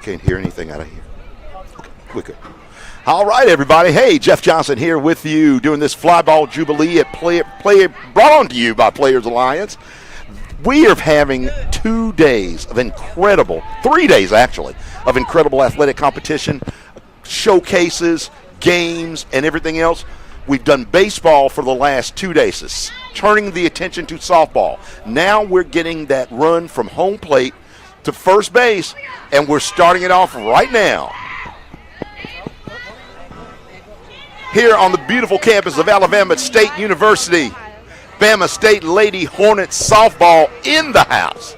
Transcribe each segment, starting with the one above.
Can't hear anything out of here. Okay, we're good. All right, everybody. Hey, Jeff Johnson here with you doing this FlyBall Jubilee at brought on to you by Players Alliance. We are having 2 days of incredible, 3 days actually, of incredible athletic competition, showcases, games, and everything else. We've done baseball for the last 2 days, turning the attention to softball. Now we're getting that run from home plate to first base, and we're starting it off right now. Here on the beautiful campus of Alabama State University, Bama State Lady Hornets softball in the house.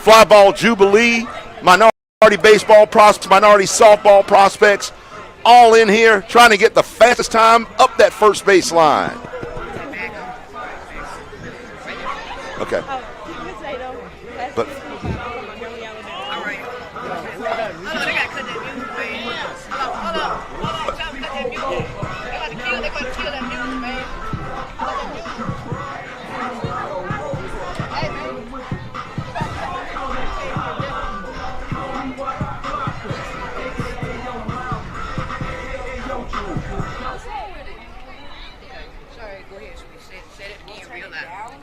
FlyBall Jubilee, minority baseball prospects, minority softball prospects, all in here trying to get the fastest time up that first base line. Okay. But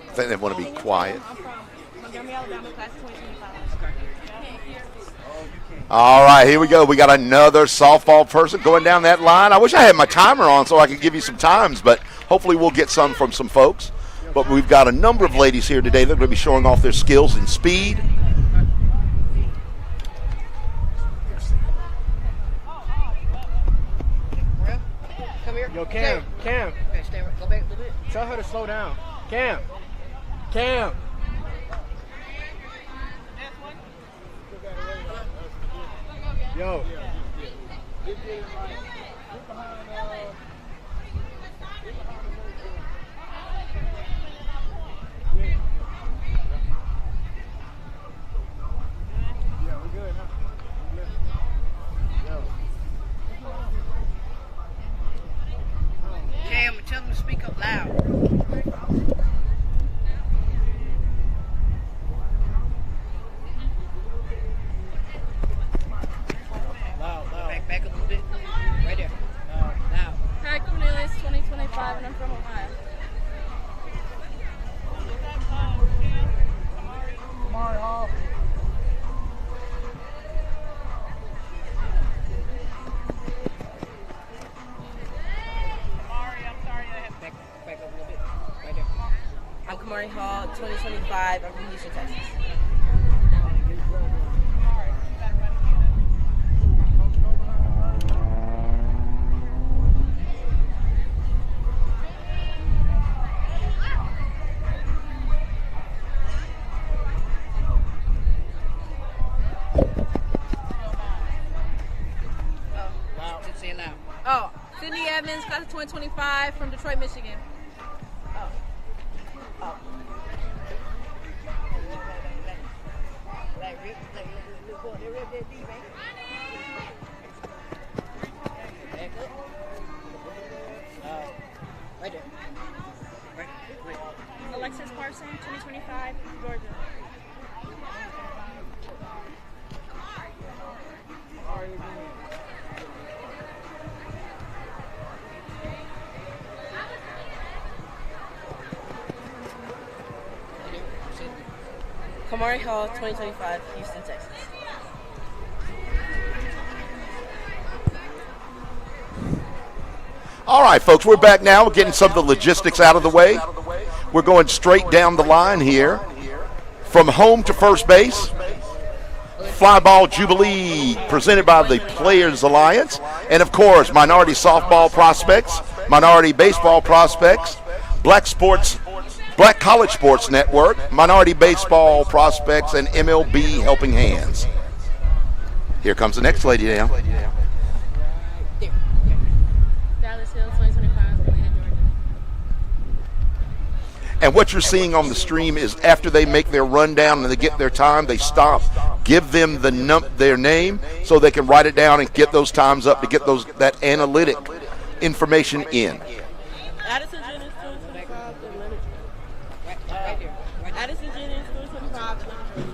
I think they want to be quiet. Montgomery, Alabama, class 2025. All right, here we go. We got another softball person going down that line. I wish I had my timer on so I could give you some times, but hopefully we'll get some from some folks. But we've got a number of ladies here today that are going to be showing off their skills and speed. Come here. Yo, Cam. Okay, stay right. Go back a little bit. Tell her to slow down. Cam. Yo. Cam, tell them to speak up loud. Back a little bit. Right there. Now. Hi, Cornelius, 2025, and I'm from Ohio. Back up a little bit. Right there. I'm Kamari Hall, 2025. I'm from Houston, Texas. Oh, Sydney Evans, class of 2025 from Detroit, Michigan. Right there. Right. Alexis Parson, 2025, Georgia. Kamari Hall, 2025, Houston, Texas. All right, folks, we're back now. We're getting some of the logistics out of the way. We're going straight down the line here from home to first base. FlyBall Jubilee presented by the Players Alliance. And, of course, minority softball prospects, minority baseball prospects, Black College Sports Network, minority baseball prospects, and MLB Helping Hands. Here comes the next lady now. Dallas Hill, 2025, Georgia. And what you're seeing on the stream is after they make their rundown and they get their time, they stop, give them their name so they can write it down and get those times up to get that analytic information in. Addison Jennings, 2025, the Leonard. Addison Jennings, 2025, the Leonard.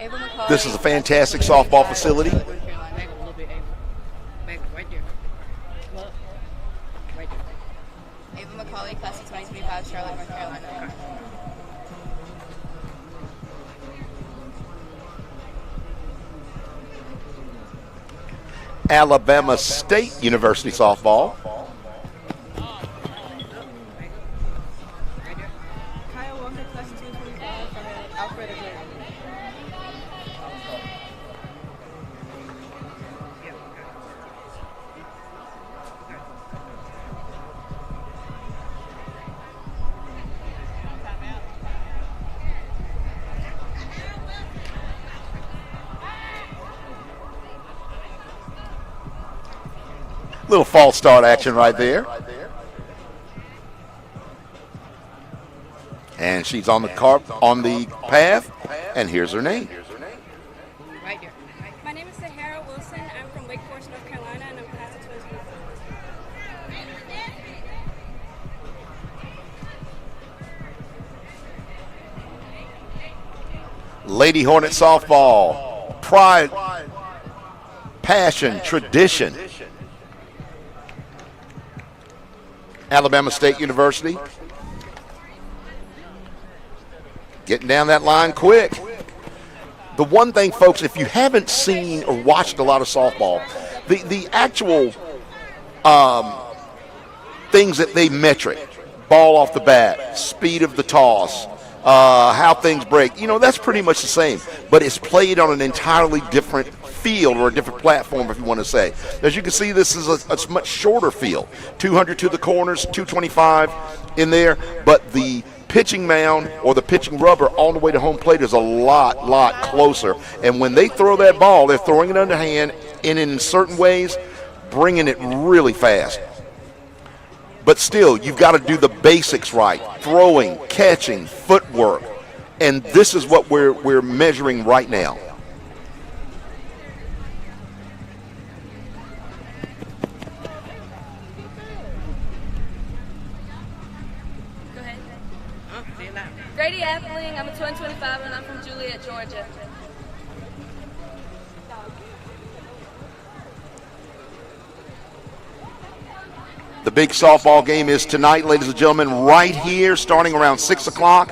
Ava McCauley. This is a fantastic softball facility. Back up a little bit, Ava. Back up right there. Look. Right there. Ava McCauley, class of 2025, Charlotte, North Carolina. Alabama State University softball. Kyle Walker, class of 2025, from Outfield. Little false start action right there. And she's on the path, and here's her name. Right there. My name is Sahara Wilson. I'm from Wake Forest, North Carolina, and I'm class of 2025. Lady Hornet softball. Pride, passion, tradition. Alabama State University. Getting down that line quick. The one thing, folks, if you haven't seen or watched a lot of softball, the actual things that they metric, ball off the bat, speed of the toss, how things break, that's pretty much the same. But it's played on an entirely different field or a different platform, if you want to say. As you can see, this is a much shorter field. 200 to the corners, 225 in there. But the pitching mound or the pitching rubber all the way to home plate is a lot closer. And when they throw that ball, they're throwing it underhand and in certain ways, bringing it really fast. But still, you've got to do the basics right. Throwing, catching, footwork. And this is what we're measuring right now. Go ahead. Say it loud. Grady Appling. I'm a 2025, and I'm from Juliet, Georgia. The big softball game is tonight, ladies and gentlemen, right here, starting around 6 o'clock.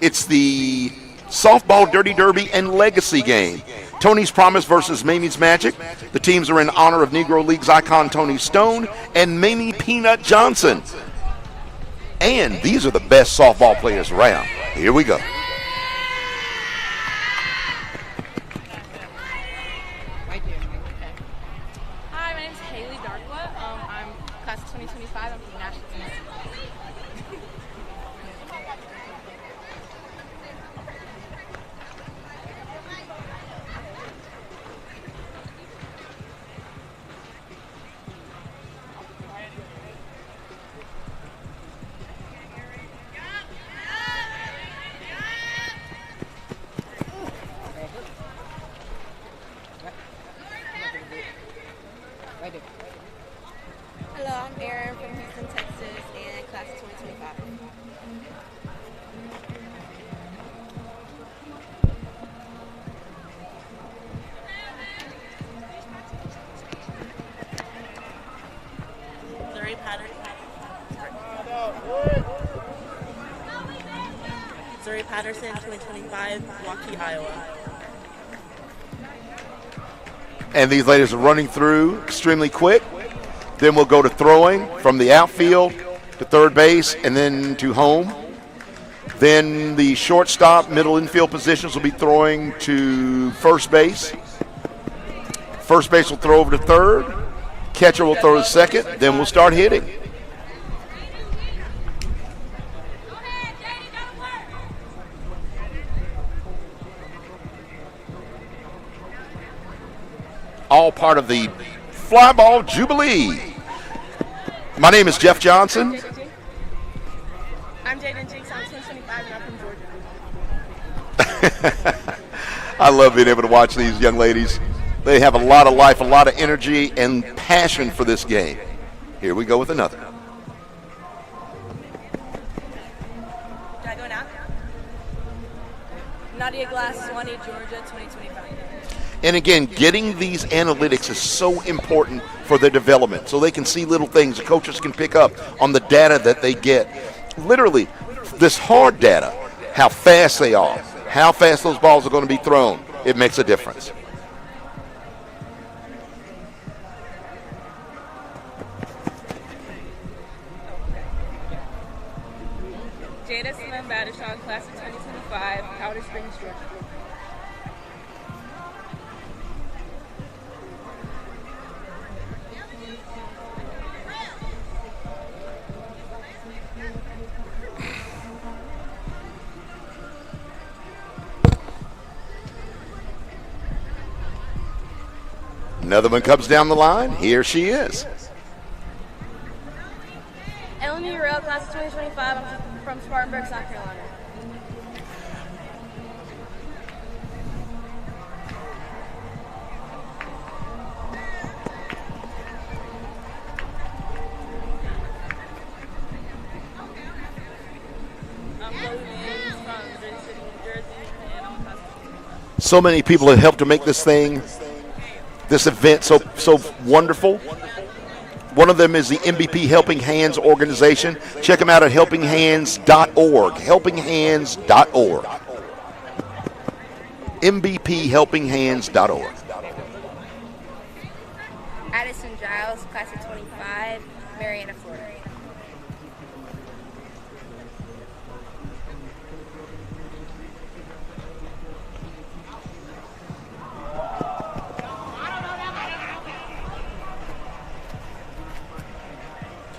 It's the Softball Dirty Derby and Legacy game. Tony's Promise versus Mamie's Magic. The teams are in honor of Negro League's icon Tony Stone and Mamie Peanut Johnson. And these are the best softball players around. Here we go. Right there. Hi, my name is Haley Darkwa. I'm class of 2025. I'm from Nashville, Tennessee. Right there. Hello, I'm Erin from Houston, Texas, and class of 2025. Zuri Patterson, 2025, Milwaukee, Iowa. And these ladies are running through extremely quick. Then we'll go to throwing from the outfield to third base and then to home. Then the shortstop, middle infield positions will be throwing to first base. First base will throw over to third. Catcher will throw to second. Then we'll start hitting. All part of the FlyBall Jubilee. My name is Jeff Johnson. I'm Jaden Jinx, I'm 2025, and I'm from Georgia. I love being able to watch these young ladies. They have a lot of life, a lot of energy, and passion for this game. Here we go with another. Do I go now? Nadia Glass, 20, Georgia, 2025. And again, getting these analytics is so important for their development, so they can see little things. The coaches can pick up on the data that they get. Literally, this hard data, how fast they are, how fast those balls are going to be thrown, it makes a difference. Jada Slim Badishaw, class of 2025, Powder Springs, Georgia. Another one comes down the line. Here she is. Eleni Rail, class of 2025, I'm from Spartanburg, South Carolina. I'm Chloe Williams from Jersey City, New Jersey, and I'm a class of 2025. So many people have helped to make this event so wonderful. One of them is the MVP Helping Hands organization. Check them out at helpinghands.org. Helpinghands.org. MVPhelpinghands.org. Addison Giles, class of 25, Marietta, Florida.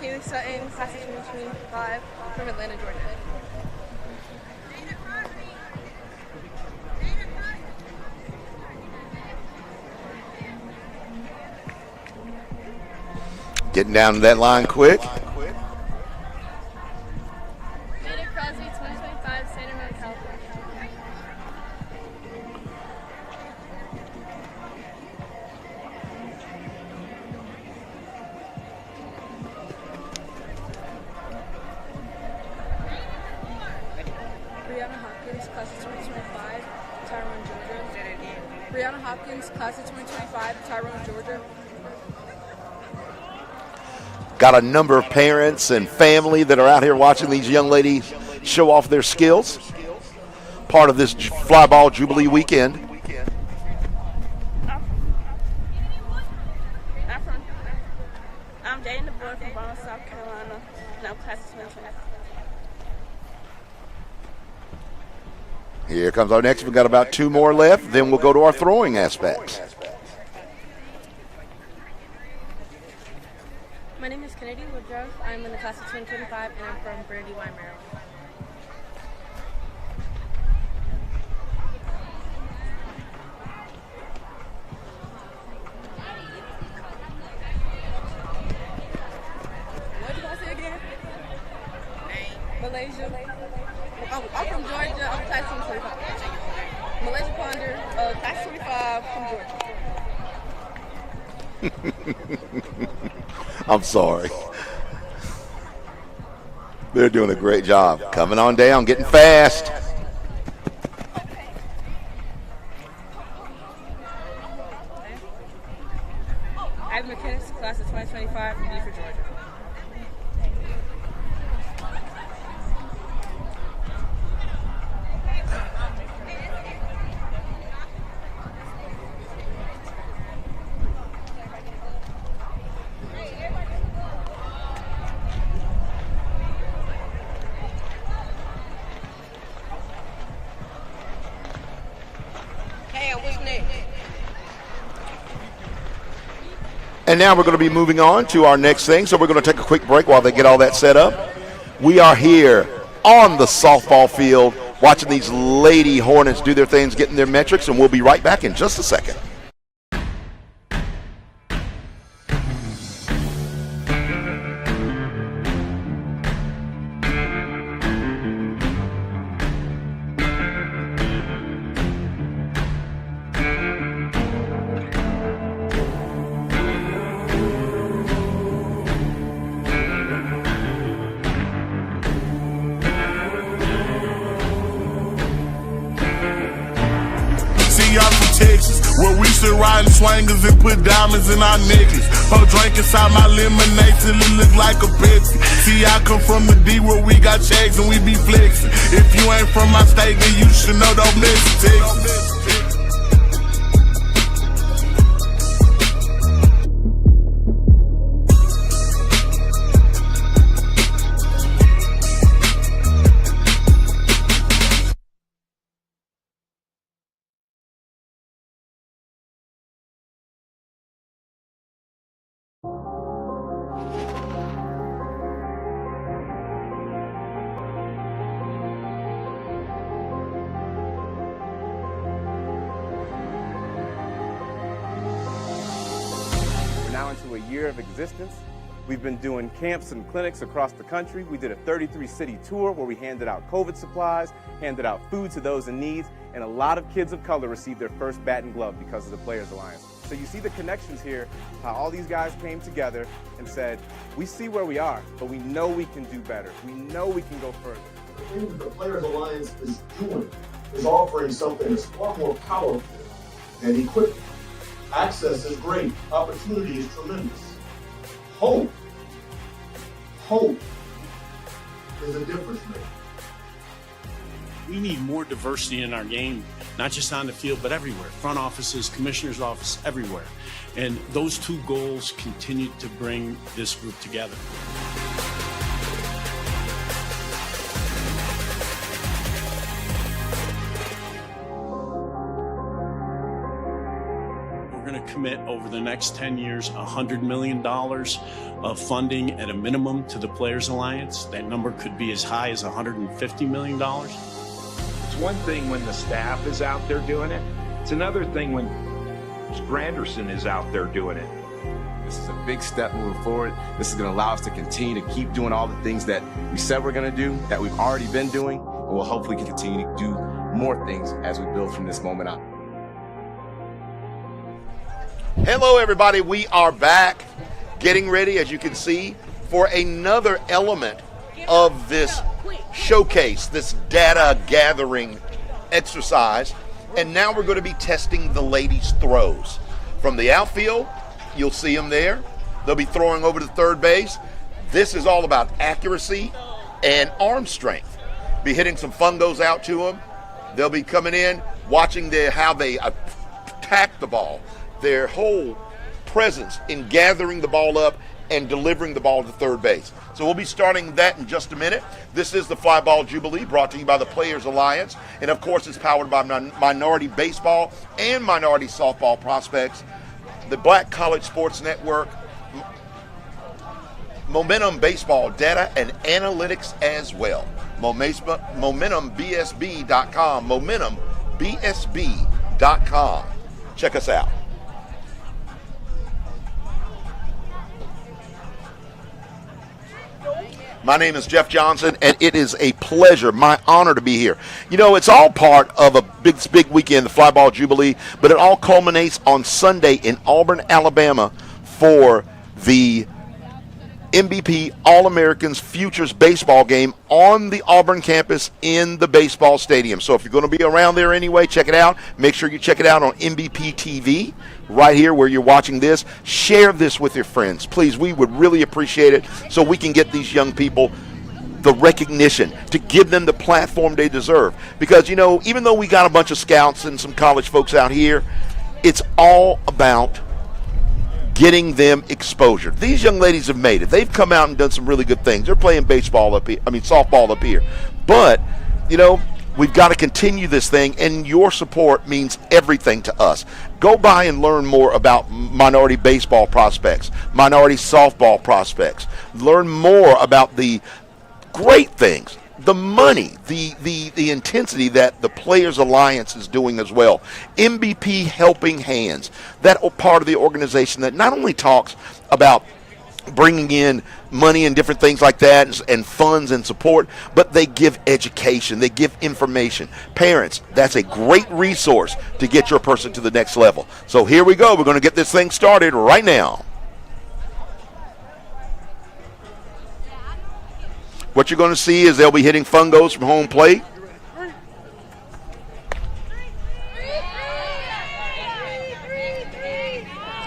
Kaylee Sutton, class of 2025, from Atlanta, Georgia. Getting down to that line quick. Jada Crosby, 2025, Santa Monica, California. Brianna Hopkins, class of 2025, Tyrone, Georgia. Brianna Hopkins, class of 2025, Tyrone, Georgia. Got a number of parents and family that are out here watching these young ladies show off their skills. Part of this FlyBall Jubilee weekend. I'm dating the boy from Barnes, South Carolina, and I'm class of 2025. Here comes our next. We've got about two more left. Then we'll go to our throwing aspects. My name is Kennedy Woodruff. I'm in the class of 2025, and I'm from Brandywine, Maryland. What did I say again? Malaysia. I'm from Georgia. I'm class of 2025. Malaysia Ponder, class 25 from Georgia. I'm sorry. They're doing a great job. Coming on down, getting fast. Abby McKinnis, class of 2025, from Beaufort, Georgia. What's next? And now we're going to be moving on to our next thing. So we're going to take a quick break while they get all that set up. We are here on the softball field watching these Lady Hornets do their things, getting their metrics, and we'll be right back in just a second. Texas, where we should ride in swangers and put diamonds in our necklace. Pour drink inside my lemonade till it look like a Pepsi. See, I come from the D where we got checks and we be flexing. If you ain't from my state, then you should know don't mess with Texas. Now into a year of existence. We've been doing camps and clinics across the country. We did a 33-city tour where we handed out COVID supplies, handed out food to those in need, and a lot of kids of color received their first bat and glove because of the Players Alliance. So you see the connections here, how all these guys came together and said, we see where we are, but we know we can do better. We know we can go further. The thing that the Players Alliance is doing is offering something that's far more powerful than equipment. Access is great. Opportunity is tremendous. Hope is a difference maker. We need more diversity in our game, not just on the field, but everywhere. Front offices, commissioner's office, everywhere. And those two goals continue to bring this group together. Commit over the next 10 years $100 million of funding at a minimum to the Players Alliance. That number could be as high as $150 million. It's one thing when the staff is out there doing it. It's another thing when Granderson is out there doing it. This is a big step moving forward. This is going to allow us to continue to keep doing all the things that we said we're going to do, that we've already been doing, and we'll hopefully continue to do more things as we build from this moment on. Hello, everybody. We are back, getting ready, as you can see, for another element of this showcase, this data gathering exercise. And now we're going to be testing the ladies' throws. From the outfield, you'll see them there. They'll be throwing over to third base. This is all about accuracy and arm strength. Be hitting some fungos out to them. They'll be coming in, watching how they attack the ball. Their whole presence in gathering the ball up and delivering the ball to third base. So we'll be starting that in just a minute. This is the FlyBall Jubilee, brought to you by the Players Alliance. And of course, it's powered by minority baseball and minority softball prospects, the Black College Sports Network, Momentum Baseball data and analytics as well. MomentumBSB.com, MomentumBSB.com. Check us out. My name is Jeff Johnson, and it is a pleasure, my honor to be here. You know, it's all part of a big weekend, the FlyBall Jubilee, but it all culminates on Sunday in Auburn, Alabama for the MVP All-Americans Futures baseball game on the Auburn campus in the baseball stadium. So if you're going to be around there anyway, check it out. Make sure you check it out on MPTV right here where you're watching this. Share this with your friends. Please, we would really appreciate it so we can get these young people the recognition, to give them the platform they deserve. Because, you know, even though we got a bunch of scouts and some college folks out here, it's all about getting them exposure. These young ladies have made it. They've come out and done some really good things. They're playing baseball up here, softball up here. But, you know, we've got to continue this thing, and your support means everything to us. Go by and learn more about minority baseball prospects, minority softball prospects. Learn more about the great things, the money, the intensity that the Players Alliance is doing as well. MVP Helping Hands, that part of the organization that not only talks about bringing in money and different things like that and funds and support, but they give education, they give information. Parents, that's a great resource to get your person to the next level. So here we go. We're going to get this thing started right now. What you're going to see is they'll be hitting fungos from home plate.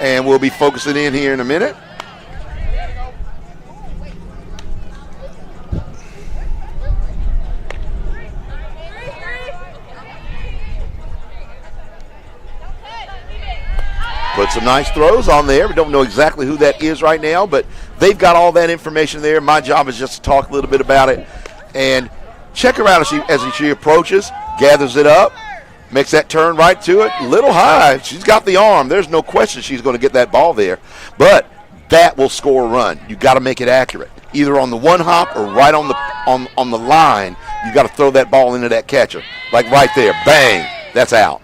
And we'll be focusing in here in a minute. Put some nice throws on there. We don't know exactly who that is right now, but they've got all that information there. My job is just to talk a little bit about it. And check her out as she approaches, gathers it up, makes that turn right to it. Little high. She's got the arm. There's no question she's going to get that ball there. But that will score a run. You got to make it accurate. Either on the one hop or right on the line, you got to throw that ball into that catcher. Like right there. Bang. That's out.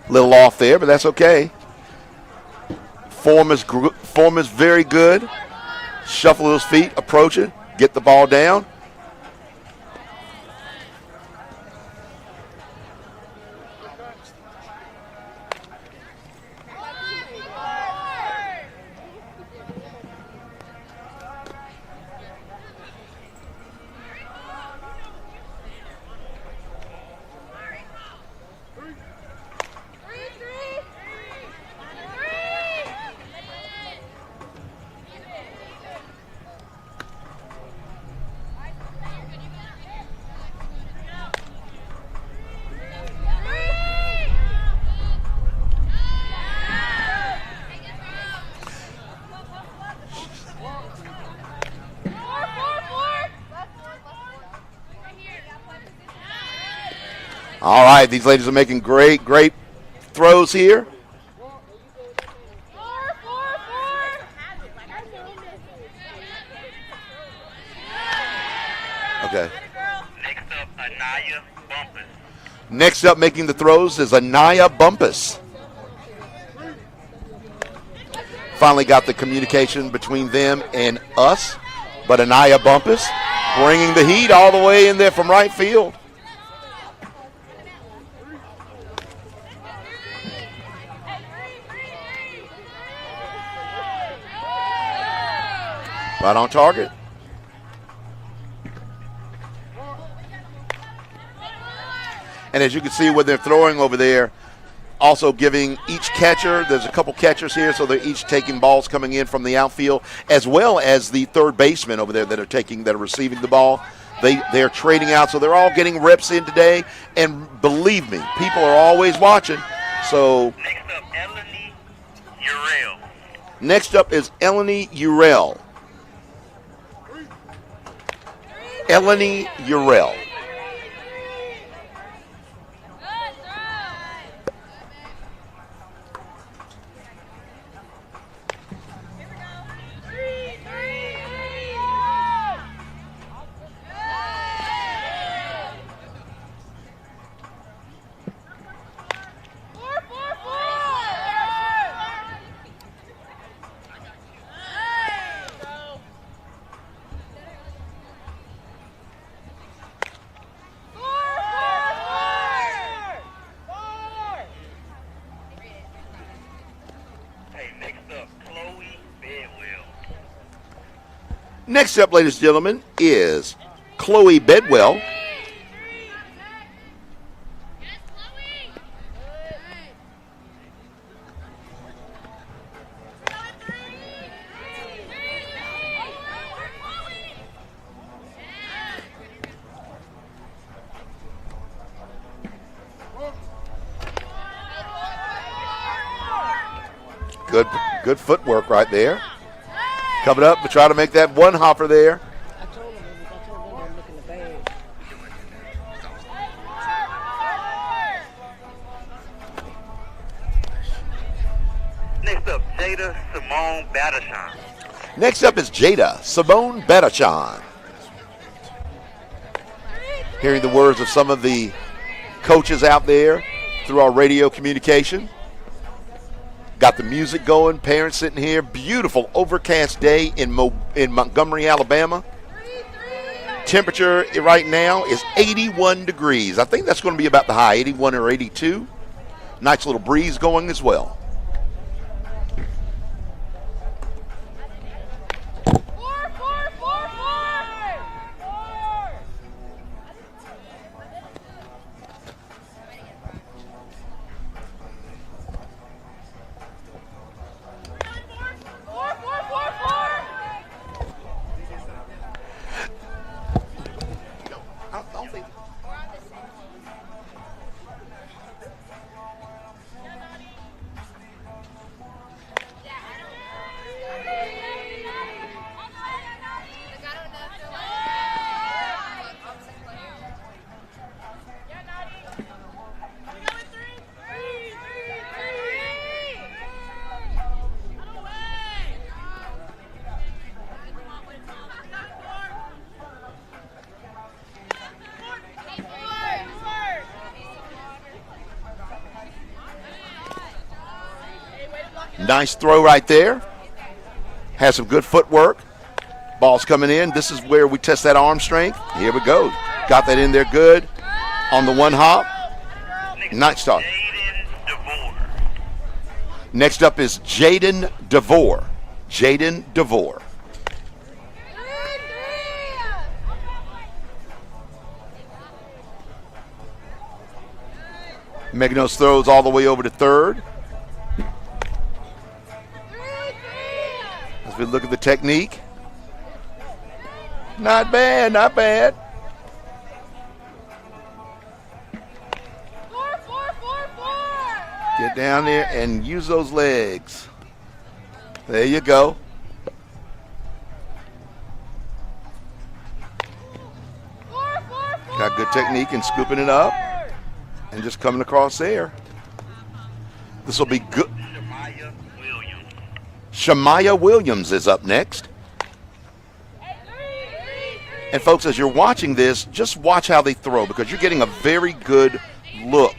Little off there, but that's okay. Form is very good. Shuffle those feet, approach it, get the ball down. All right, these ladies are making great throws here. Okay. Next up making the throws is Anaya Bumpus. Finally got the communication between them and us, but Anaya Bumpus bringing the heat all the way in there from right field. Right on target. And as you can see what they're throwing over there, also giving each catcher, there's a couple catchers here, so they're each taking balls coming in from the outfield, as well as the third baseman over there that are receiving the ball. They're trading out, so they're all getting reps in today. And believe me, people are always watching. So next up is Eleni Urel. Eleni Urel. Next up, ladies and gentlemen, is Chloe Bedwell. Good footwork right there. Coming up to try to make that one hopper there. I told him to look in the bag. Next up, Jada Simone Badachan. Next up is Jada Simone Badachan. Hearing the words of some of the coaches out there through our radio communication. Got the music going, parents sitting here. Beautiful overcast day in Montgomery, Alabama. temperature right now is 81 degrees. I think that's going to be about the high, 81 or 82. Nice little breeze going as well. Nice throw right there. Has some good footwork. Ball's coming in. This is where we test that arm strength. Here we go. Got that in there good. On the one hop. Nice start. Next up is Jaden DeVore. Jaden DeVore. Megnos throws all the way over to third. As we look at the technique. Not bad, not bad. Get down there and use those legs. There you go. Got good technique in scooping it up and just coming across there. This will be good. Shamaya Williams is up next. And folks, as you're watching this, just watch how they throw because you're getting a very good look.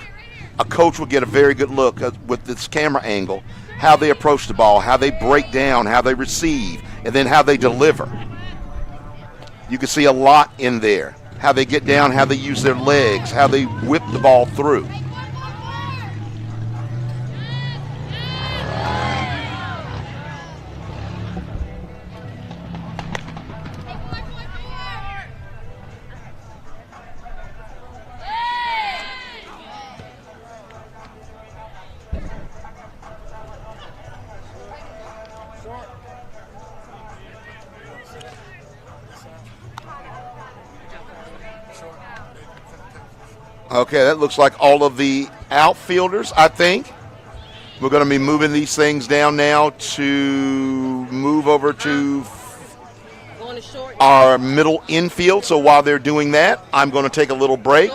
A coach will get a very good look with this camera angle, how they approach the ball, how they break down, how they receive, and then how they deliver. You can see a lot in there. How they get down, how they use their legs, how they whip the ball through. Okay, that looks like all of the outfielders, I think. We're going to be moving these things down now to move over to our middle infield. So while they're doing that, I'm going to take a little break.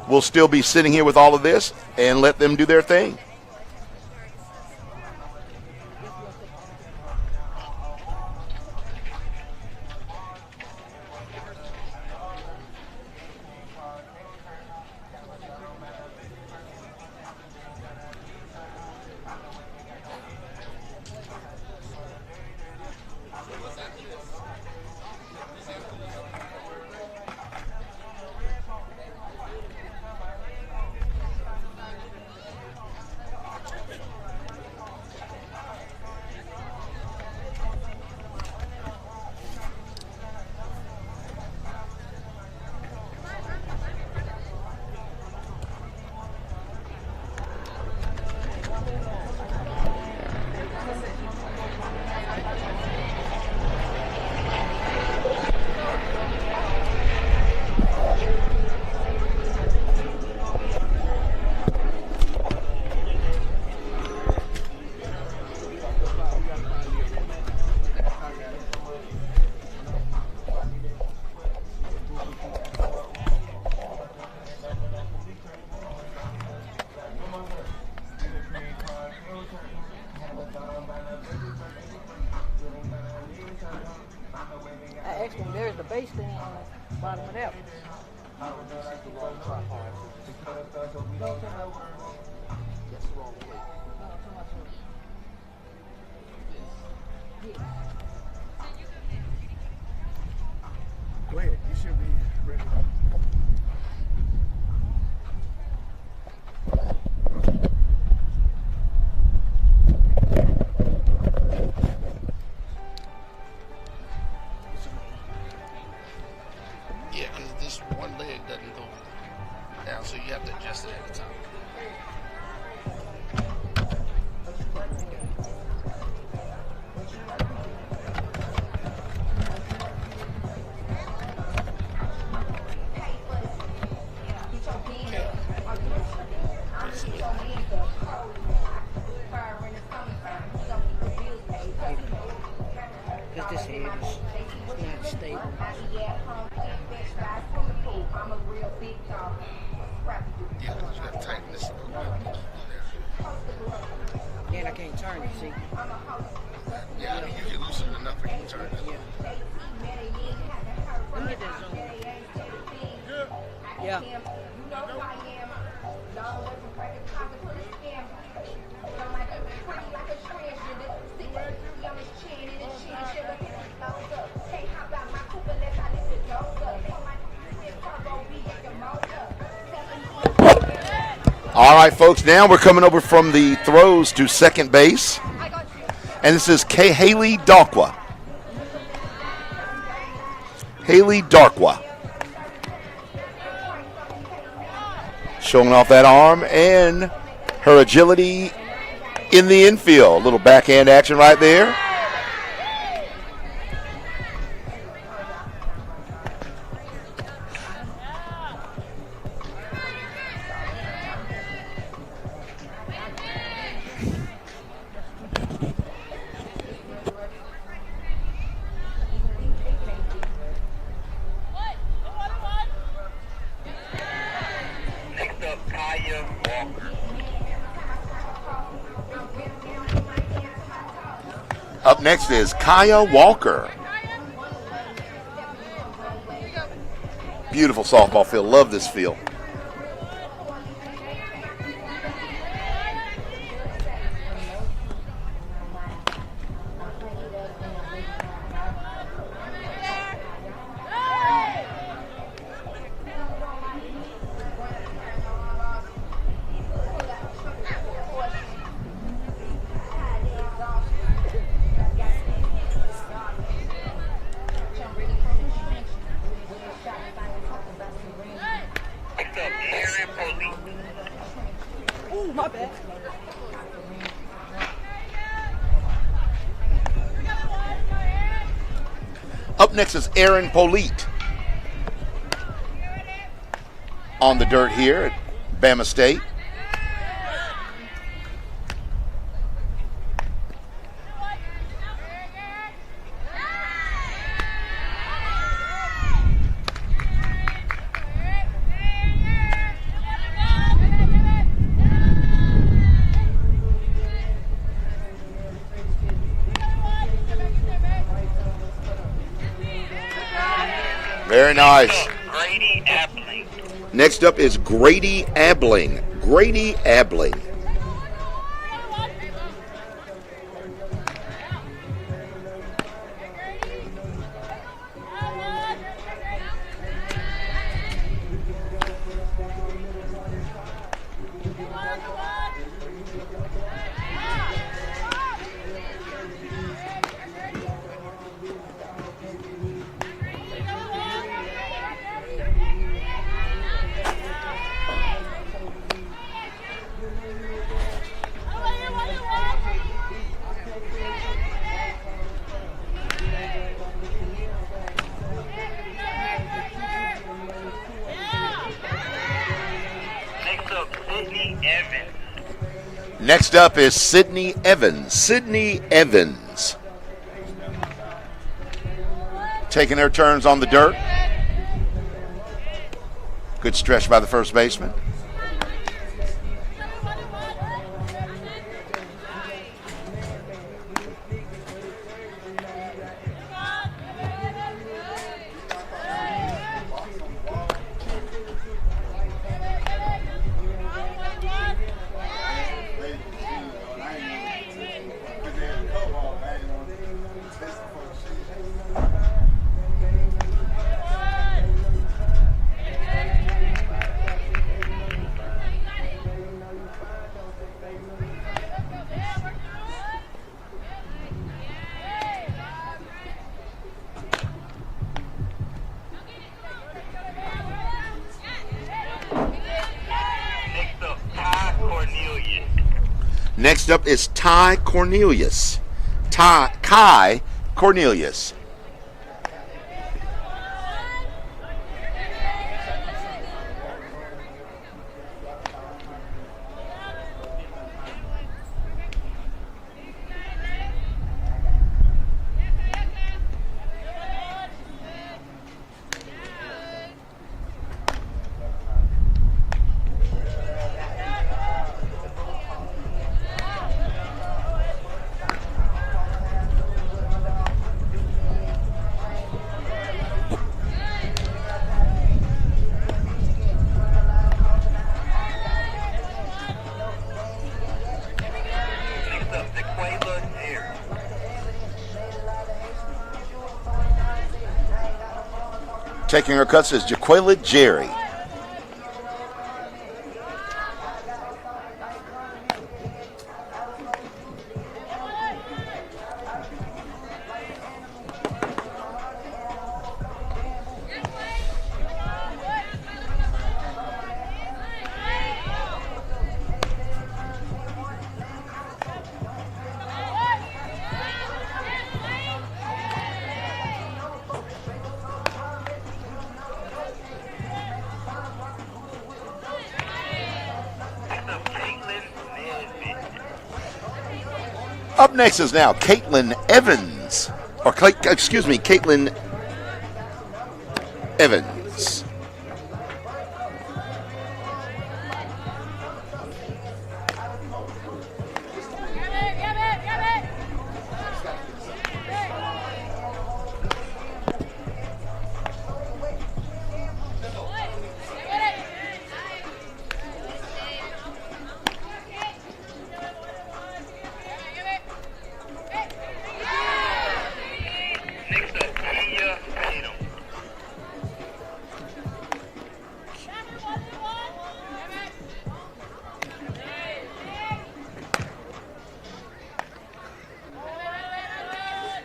We'll still be sitting here with all of this and let them do their thing. Actually, there's the base thing on the bottom of that one. Go ahead. You should be. because this head is not stable. Yeah, you got to tighten this a little bit. Then I can't turn it, see? Yeah, I mean, if you loosen it enough, you can turn it. Yeah. Let me get that zone. Yeah. All right, folks, now we're coming over from the throws to second base. And this is Haley Darkwa. Haley Darkwa. Showing off that arm and her agility in the infield. A little backhand action right there. Up next is Kaya Walker. Beautiful softball field. Love this field. Ooh, my bad. Up next is Aaron Polite. On the dirt here at Bama State. Very nice. Next up is Grady Abling. Grady Abling. Next up is Sydney Evans. Sydney Evans. Taking her turns on the dirt. Good stretch by the first baseman. Next up is Ty Cornelius. Kai Cornelius. Taking her cuts is Jaquela Jerry. Up next is now Caitlin Evans, or Caitlin Evans.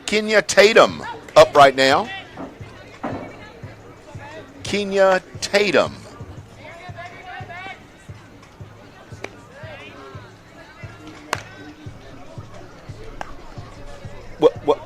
Kenya Tatum up right now. Kenya Tatum. What?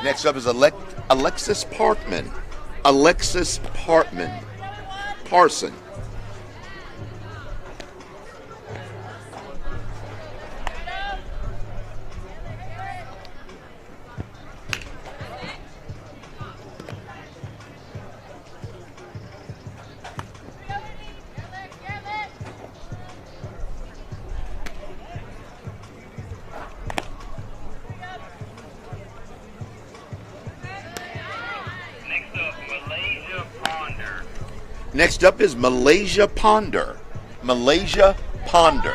Next up is Alexis Parkman. Alexis Parson. Next up is Malaysia Ponder. Malaysia Ponder.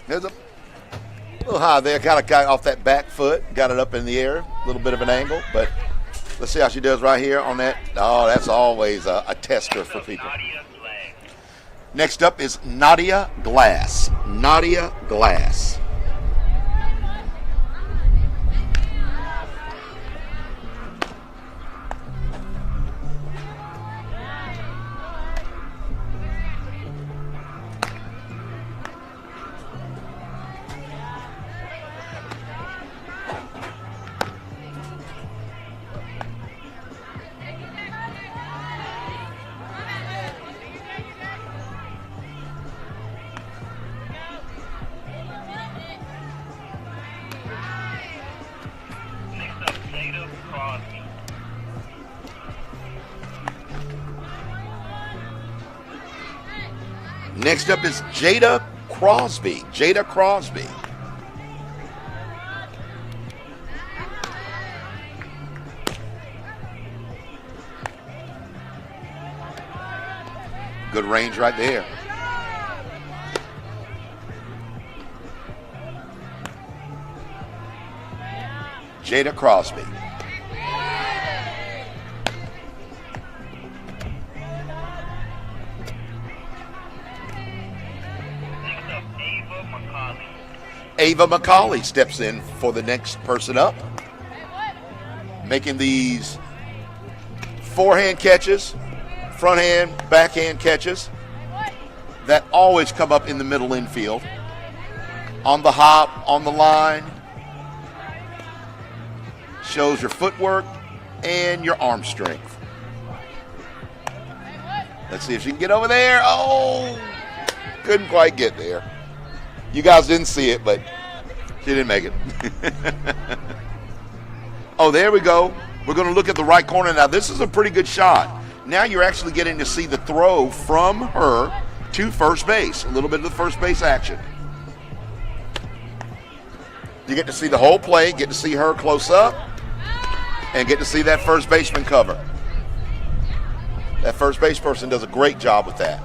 There's a little high there, kind of got off that back foot, got it up in the air, a little bit of an angle, but let's see how she does right here on that. Oh, that's always a tester for people. Next up is Nadia Glass. Nadia Glass. Next up is Jada Crosby. Jada Crosby. Good range right there. Jada Crosby. Ava McCauley steps in for the next person up, making these forehand catches front hand, backhand catches that always come up in the middle infield. On the hop, on the line. Shows your footwork and your arm strength. Let's see if she can get over there. Oh, couldn't quite get there. You guys didn't see it, but she didn't make it. Oh, there we go. We're going to look at the right corner. Now, this is a pretty good shot. Now you're actually getting to see the throw from her to first base. A little bit of the first base action. You get to see the whole play, get to see her close up, and get to see that first baseman cover. That first base person does a great job with that.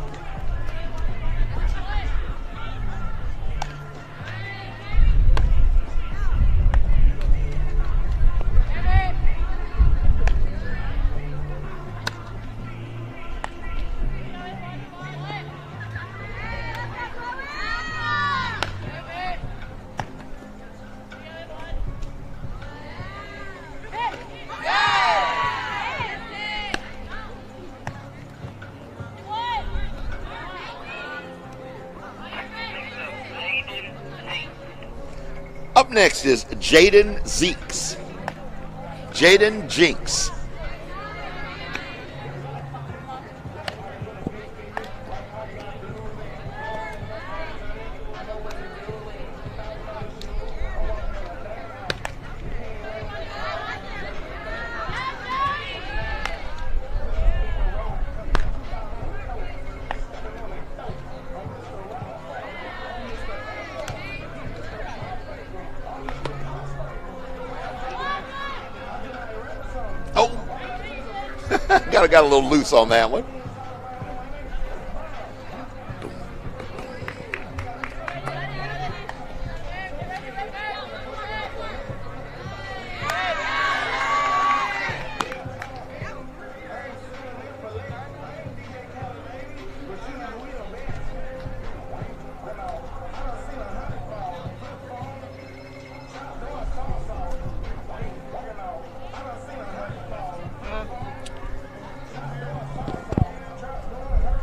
Up next is Jaden Zeeks. Jaden Jinx. Got a little loose on that one.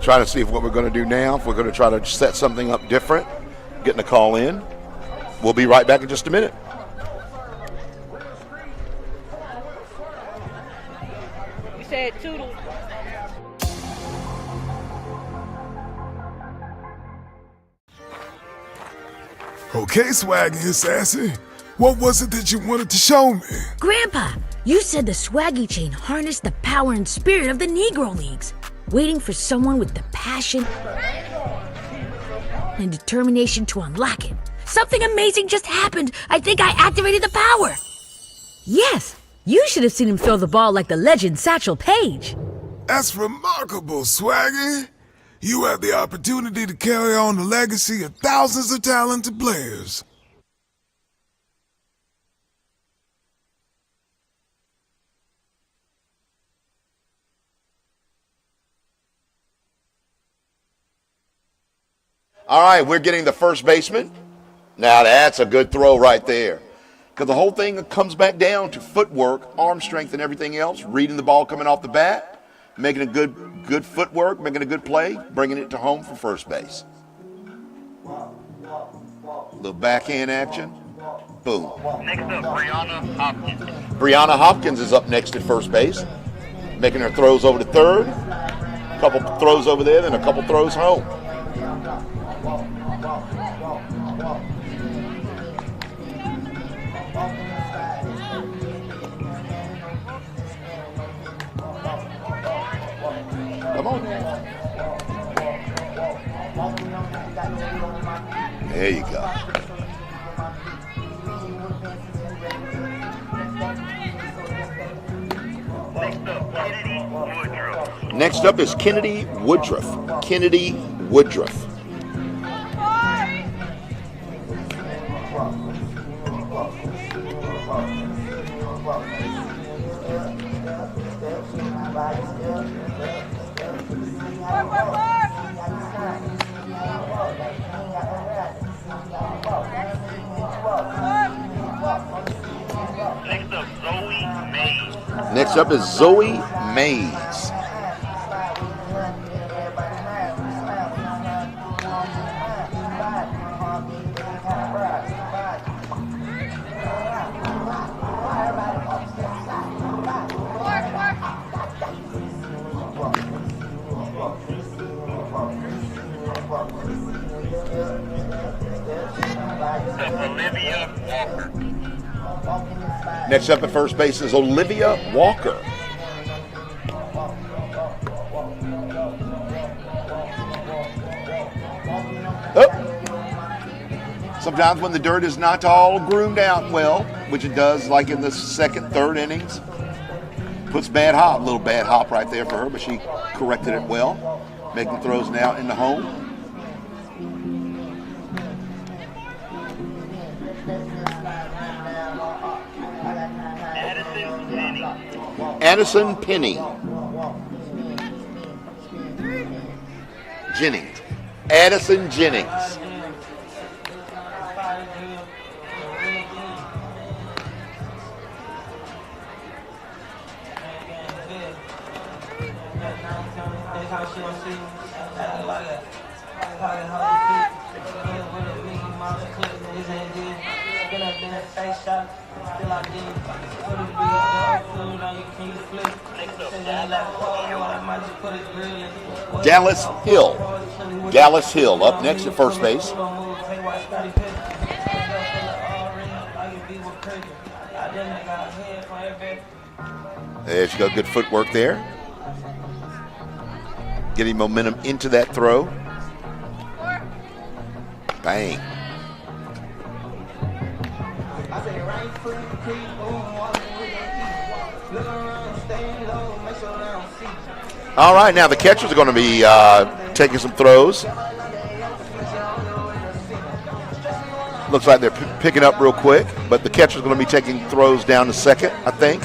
Trying to see if what we're going to do now, if we're going to try to set something up different, getting a call in. We'll be right back in just a minute. You said toodle. Okay, Swaggy and Sassy, what was it that you wanted to show me? Grandpa, you said the Swaggy chain harnessed the power and spirit of the Negro Leagues. Waiting for someone with the passion and determination to unlock it. Something amazing just happened. I think I activated the power. Yes, you should have seen him throw the ball like the legend Satchel Paige. That's remarkable, Swaggy. You have the opportunity to carry on the legacy of thousands of talented players. All right, we're getting the first baseman. Now that's a good throw right there. Because the whole thing comes back down to footwork, arm strength, and everything else. Reading the ball coming off the bat, making a good footwork, making a good play, bringing it to home for first base. A little backhand action. Boom. Next up, Brianna Hopkins. Brianna Hopkins is up next at first base, making her throws over to third. A couple throws over there, then a couple throws home. Come on. There you go. Next up is Kennedy Woodruff. Kennedy Woodruff. Next up is Zoe Mays. Next up at first base is Olivia Walker. Sometimes when the dirt is not all groomed out well, which it does like in the second, third innings, puts bad hop, little bad hop right there for her, but she corrected it well, making throws now into home. Addison Penny. Jennings. Addison Jennings. Dallas Hill. Dallas Hill up next at first base. There she got good footwork there. Getting momentum into that throw. Bang. All right, now the catchers are going to be taking some throws. Looks like they're picking up real quick, but the catcher's going to be taking throws down to second, I think.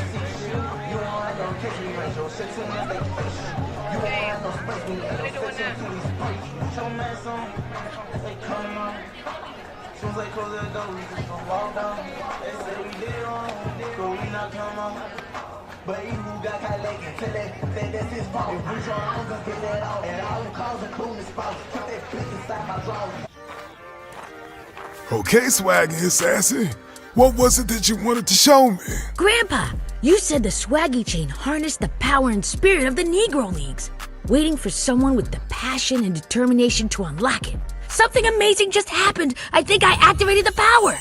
Okay, Swaggy and Sassy, what was it that you wanted to show me? Grandpa, you said the Swaggy chain harnessed the power and spirit of the Negro Leagues, waiting for someone with the passion and determination to unlock it. Something amazing just happened. I think I activated the power.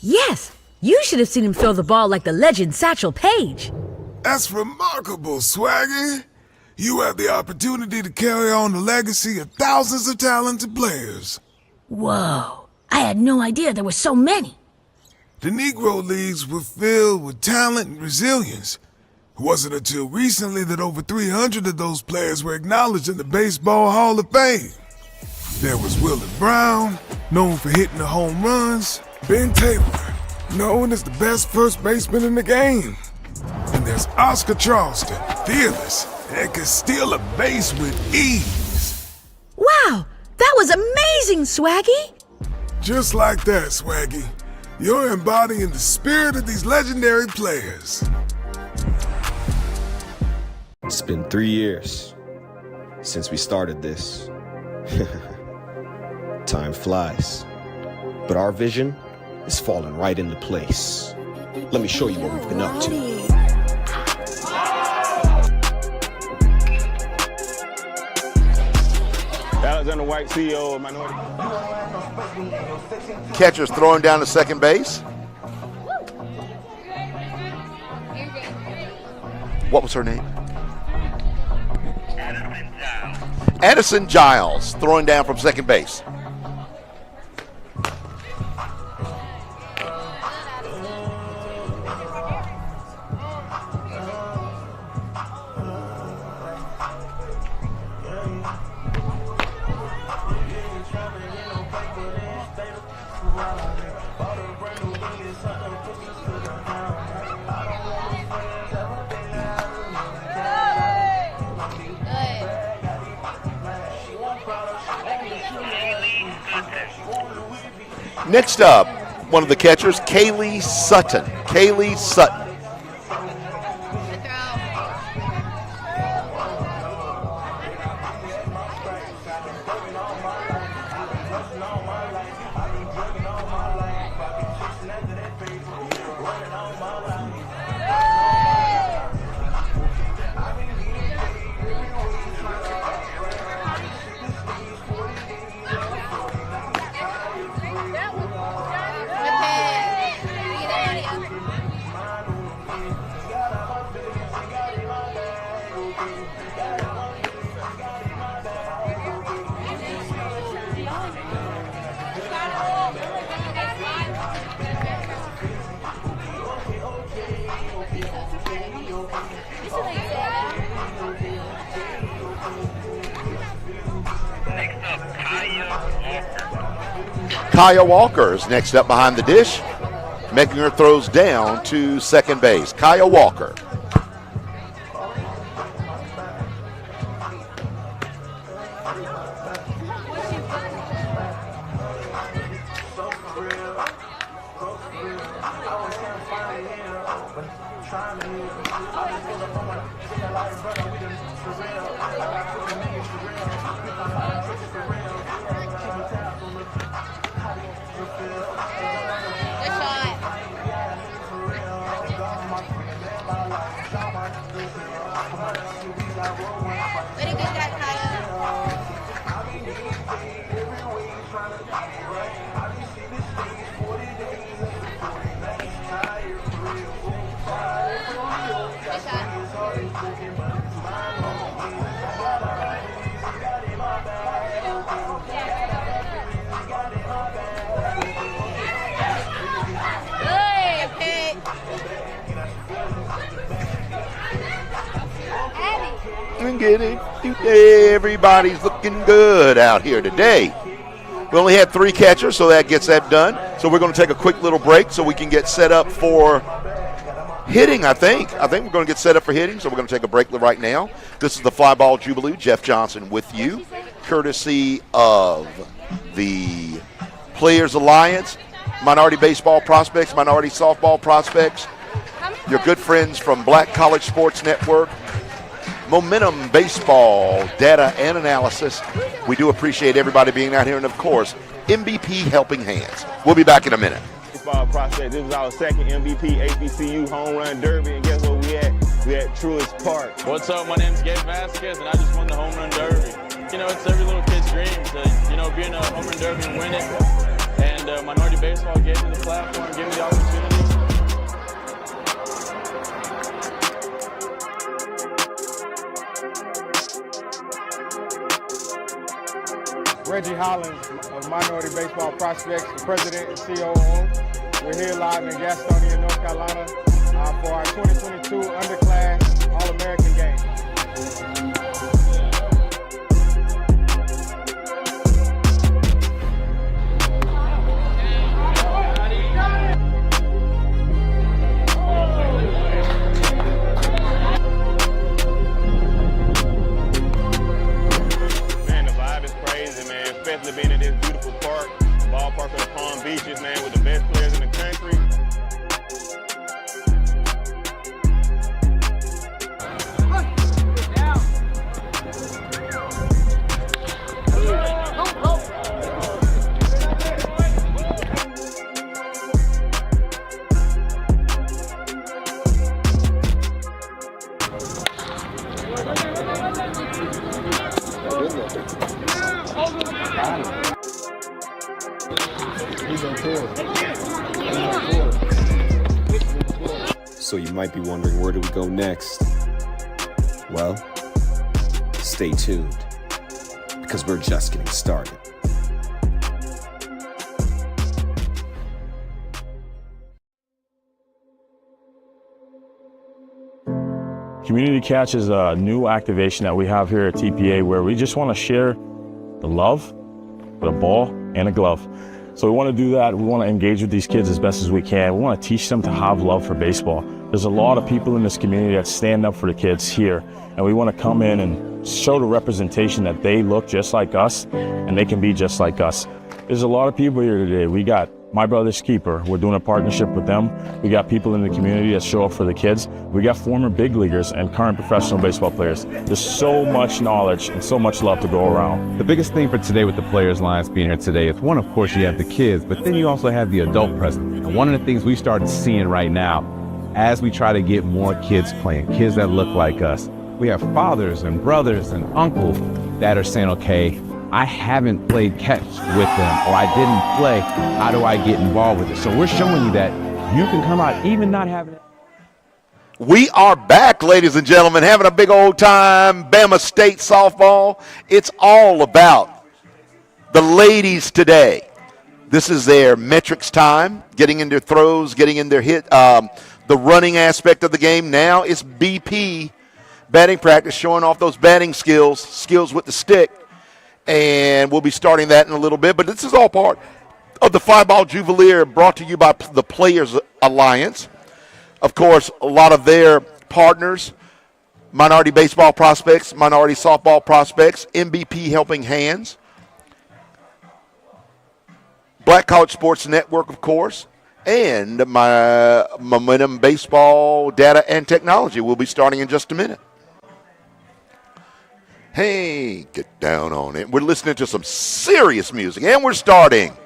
Yes, you should have seen him throw the ball like the legend Satchel Paige. That's remarkable, Swaggy. You have the opportunity to carry on the legacy of thousands of talented players. Whoa, I had no idea there were so many. The Negro Leagues were filled with talent and resilience. It wasn't until recently that over 300 of those players were acknowledged in the Baseball Hall of Fame. There was Willie Brown, known for hitting the home runs. Ben Taylor, known as the best first baseman in the game. And there's Oscar Charleston, fearless, and can steal a base with ease. Wow, that was amazing, Swaggy. Just like that, Swaggy. You're embodying the spirit of these legendary players. It's been 3 years since we started this. Time flies. But our vision is falling right into place. Let me show you what we've been up to. Alexander White, CEO of Minority. Catcher's throwing down to second base. What was her name? Addison Giles throwing down from second base. Next up, one of the catchers, Kaylee Sutton. Kaylee Sutton. Kaya Walker is next up behind the dish, making her throws down to second base. Kaya Walker. Everybody's looking good out here today. We only had 3 catchers, so that gets that done. So we're going to take a quick little break so we can get set up for hitting, I think. I think we're going to get set up for hitting, so we're going to take a break right now. This is the FlyBall Jubilee. Jeff Johnson with you, courtesy of the Players Alliance, Minority Baseball Prospects, Minority Softball Prospects, your good friends from Black College Sports Network, Momentum Baseball Data and Analysis. We do appreciate everybody being out here, and of course, MVP Helping Hands. We'll be back in a minute. Baseball prospect. This was our second MVP HBCU home run derby, and guess what we at? We at Truist Park. What's up? My name's Gabe Vasquez, and I just won the home run derby. You know, it's every little kid's dream to, be in a home run derby and win it. And Minority Baseball gave me the platform, gave me the opportunity. Reggie Hollins of Minority Baseball Prospects, President and COO. We're here live in Gastonia, North Carolina for our 2022 Underclass All-American Game. Especially being in this beautiful park, ballpark of the Palm Beaches, man, with the best players in the country. So you might be wondering, where do we go next? Well, stay tuned, because we're just getting started. Community Catch is a new activation that we have here at TPA where we just want to share the love with a ball and a glove. So we want to do that. We want to engage with these kids as best as we can. We want to teach them to have love for baseball. There's a lot of people in this community that stand up for the kids here, and we want to come in and show the representation that they look just like us and they can be just like us. There's a lot of people here today. We got My Brother's Keeper. We're doing a partnership with them. We got people in the community that show up for the kids. We got former big leaguers and current professional baseball players. There's so much knowledge and so much love to go around. The biggest thing for today with the Players Alliance being here today is, one, of course, you have the kids, but then you also have the adult presence. And one of the things we started seeing right now, as we try to get more kids playing, kids that look like us, we have fathers and brothers and uncles that are saying, okay, I haven't played catch with them, or I didn't play. How do I get involved with it? So we're showing you that you can come out even not having it. We are back, ladies and gentlemen, having a big old time. Bama State softball. It's all about the ladies today. This is their metrics time, getting in their throws, getting in their the running aspect of the game. Now it's BP batting practice, showing off those batting skills with the stick. And we'll be starting that in a little bit. But this is all part of the FlyBall Jubilee, brought to you by the Players Alliance. Of course, a lot of their partners, Minority Baseball Prospects, Minority Softball Prospects, MVP Helping Hands, Black College Sports Network, of course, and my Momentum Baseball Data and Technology. We'll be starting in just a minute. Hey, get down on it. We're listening to some serious music, and we're starting.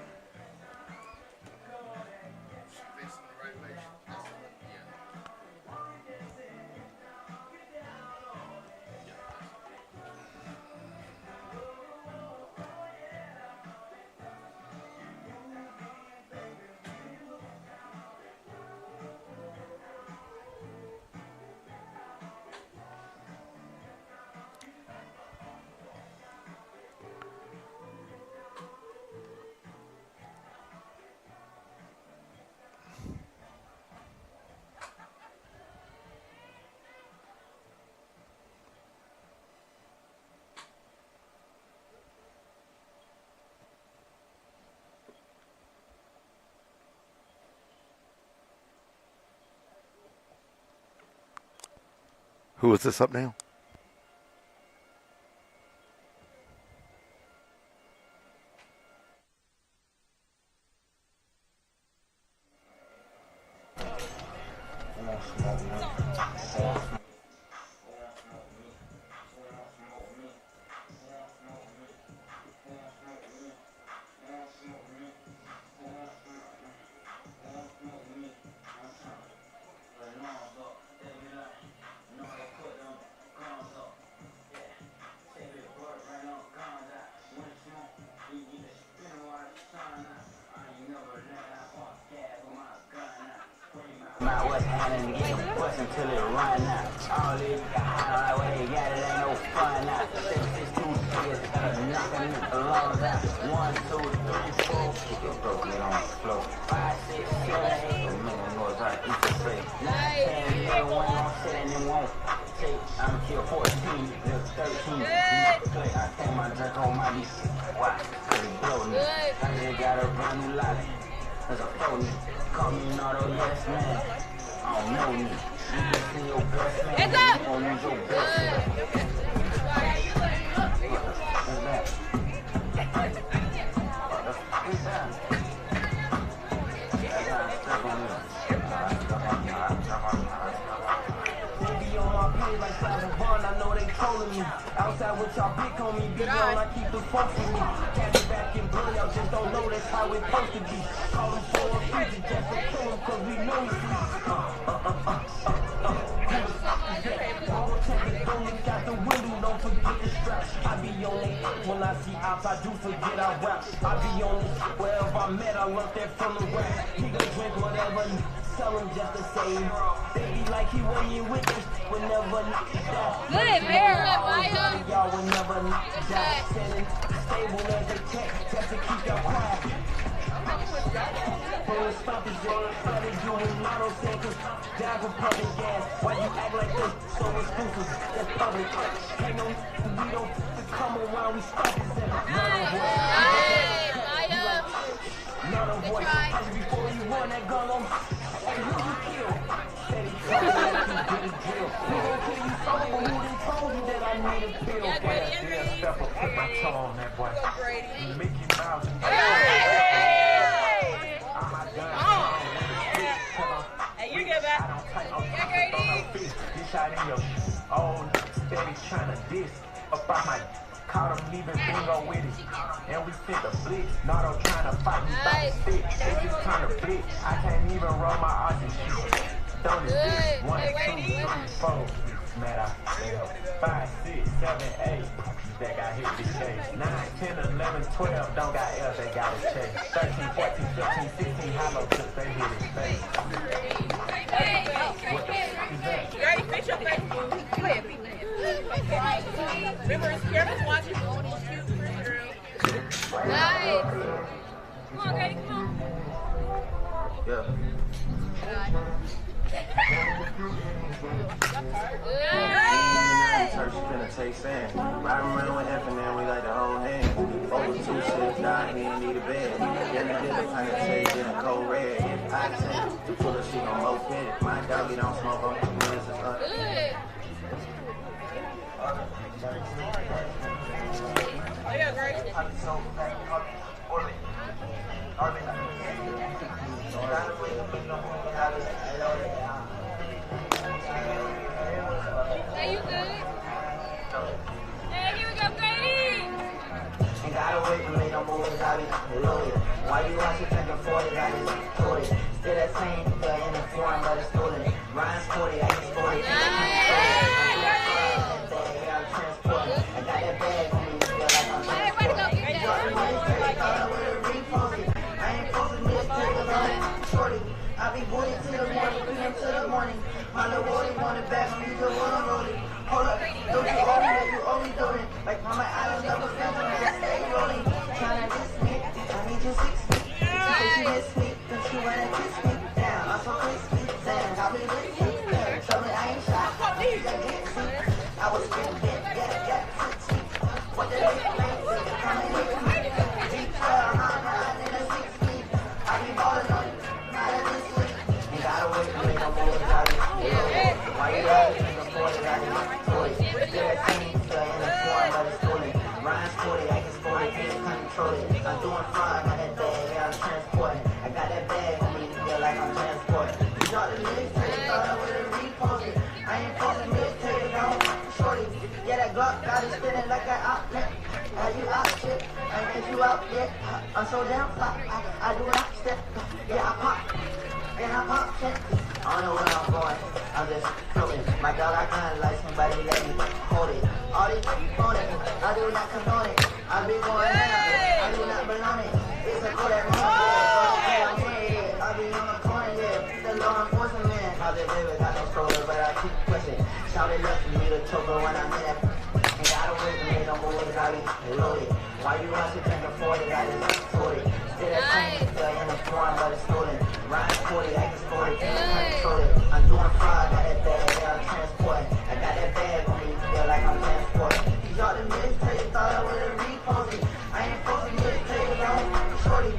Who is this up now? Church finna take sand. Riding around with F and then we like to hold hands. Over 2 shifts, died, he ain't need a bed. Then I did a kind of shade in a cold red. I said, full of shit on moped. My doggy don't smoke on the minutes of fun. Oh, yeah, great. Hey, you good? Hey, here we go, Grady! Ain't gotta wait for me no more, I be loaded. Why you watch it taking 40, I just told it. Still that same nigga in the form, but it's stolen. Ryan's 40, I just 40. I got that bag on me, feel like I'm transported. I ain't posting this niggas on it, shorty. I be booty to the morning, PM to the morning. My little boy want it back, me just wanna roll it. Hold up, don't you owe me what you owe me doing. Like Mama Adams never spent on me, I stay rolling. Tryna diss me, I need you 6 feet. If she miss me, then she wanna kiss me. Damn, I'm so crispy, damn, I'll be listening. Tell me I ain't shy, I get me. I was getting bit, yeah, 6 feet. What the heck, man, coming with me. Deep 12, high, in the 6 feet. I be ballin' on you, not at this week. Ain't gotta wait for me no more, why you always in the 40, I need toys. Still that same nigga in the form, but it's stolen. Ryan's 40, I can sport it, can't control it. I'm doing fine, got that bag, yeah, I'm transporting. I got that bag on me, feel like I'm transporting. You got the mixtape, thought I would've reposted. I ain't posting mixtape, no, shorty. Yeah, that Glock got it spinning like an outlet. Are you out shit? I ain't get you out yet. I'm so damn fly, I do an step. Yeah, I pop, and I pop shit. I don't know where I'm going, I'm just floating. My dog, I kinda like somebody let me hold it. All these on it, I do not condone it. I be going down, I do not belong it. It's a cool that wrong, yeah. I be on the corner, yeah. The law enforcement man. I just baby got no stroller, but I keep pushing. Shout it up for me to choker when I'm in that. Ain't gotta wait for me no more, I be loaded. Why you want to think of 40, I just told it. Still that same nigga in the form, but it's stolen. Ryan's 40, I can sport it, can't control it. I'm doing fine, got that bag, yeah, I'm transporting. I got that bag on me, feel like I'm transporting. These all the mixtapes, thought I would've reposted. I ain't posting mixtapes, no, shorty.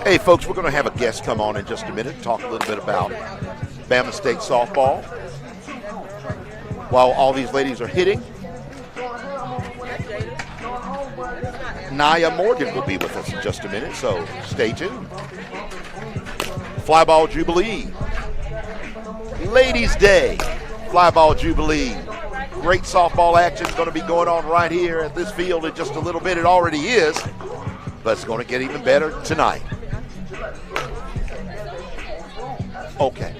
Hey, folks, we're going to have a guest come on in just a minute and talk a little bit about Bama State softball. While all these ladies are hitting, Nia Morgan will be with us in just a minute, so stay tuned. FlyBall Jubilee. Ladies' Day. FlyBall Jubilee. Great softball action is going to be going on right here at this field in just a little bit. It already is, but it's going to get even better tonight. Okay.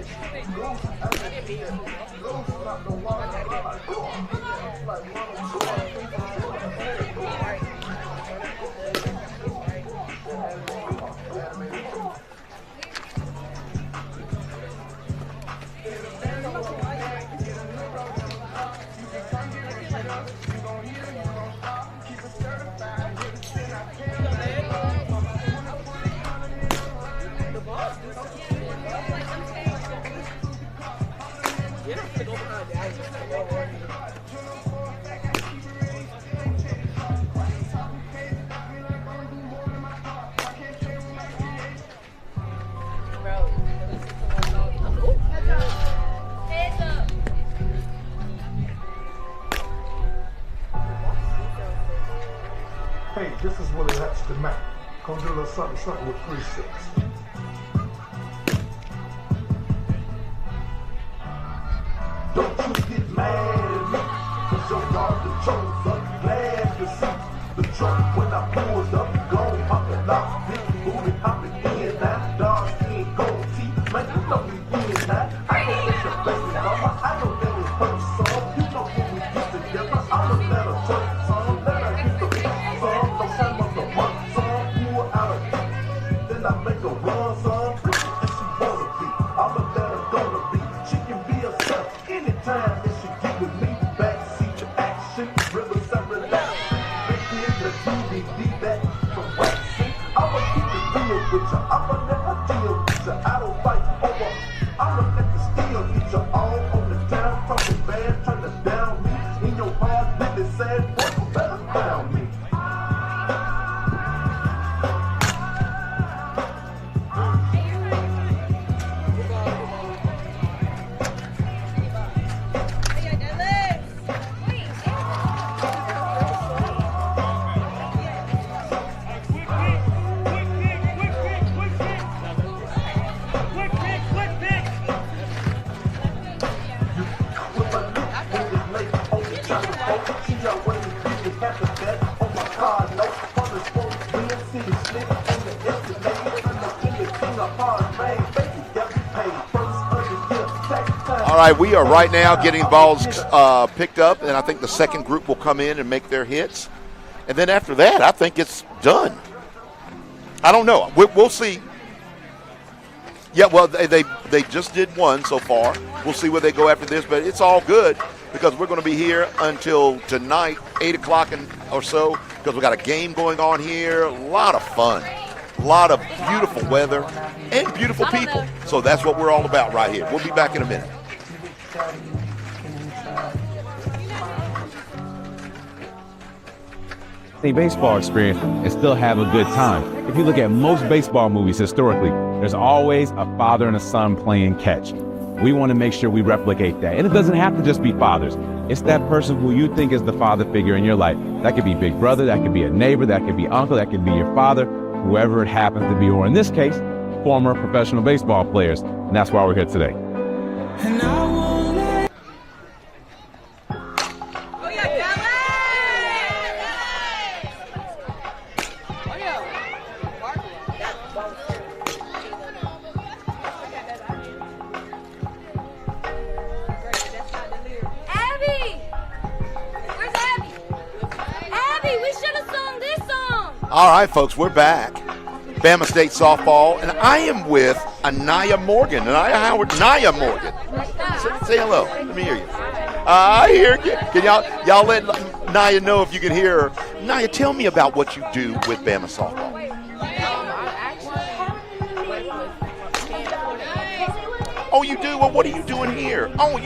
Hey, this is what it has to make. Gonna do a little something with 3-6. Don't you get mad at me, cause your dog the chose up. Glad to see the truck when I pulled up. Go up and lock, big booty hopping in now. Dog can't go teeth, man, you know we in now. I know that your face is mama, I know that it's her son. You know when we get together, I'ma let her touch some. Let her hit the beat some, no time of the month some. Pull out a beat, then I make her run some. Pretty and she wanna be, I'ma let her gonna be. She can be herself anytime that she get with me. Backseat to action, rivers and relaxing. Big in the DVD that from waxing. I'ma keep it real with ya, I'ma let her deal with ya. I don't fight over, I'ma let the steel get ya all on the down. From the band, turn it down me. In your heart, let it sad, boy, you better found me. All right, we are right now getting balls picked up, and I think the second group will come in and make their hits. And then after that, I think it's done. I don't know. We'll see. Yeah, well, they just did one so far. We'll see where they go after this, but it's all good because we're going to be here until tonight, 8 o'clock or so, because we got a game going on here. A lot of fun. A lot of beautiful weather and beautiful people. So that's what we're all about right here. We'll be back in a minute. A baseball experience and still have a good time. If you look at most baseball movies historically, there's always a father and a son playing catch. We want to make sure we replicate that. And it doesn't have to just be fathers. It's that person who you think is the father figure in your life. That could be big brother, that could be a neighbor, that could be uncle, that could be your father, whoever it happens to be, or in this case, former professional baseball players. And that's why we're here today. All right, folks, we're back. Bama State softball, and I am with Nia Morgan. Nia Morgan. Say hello. Let me hear you. I hear you. Can y'all let Nia know if you can hear her? Nia, tell me about what you do with Bama softball. Oh, you do? Well, what are you doing here? Oh,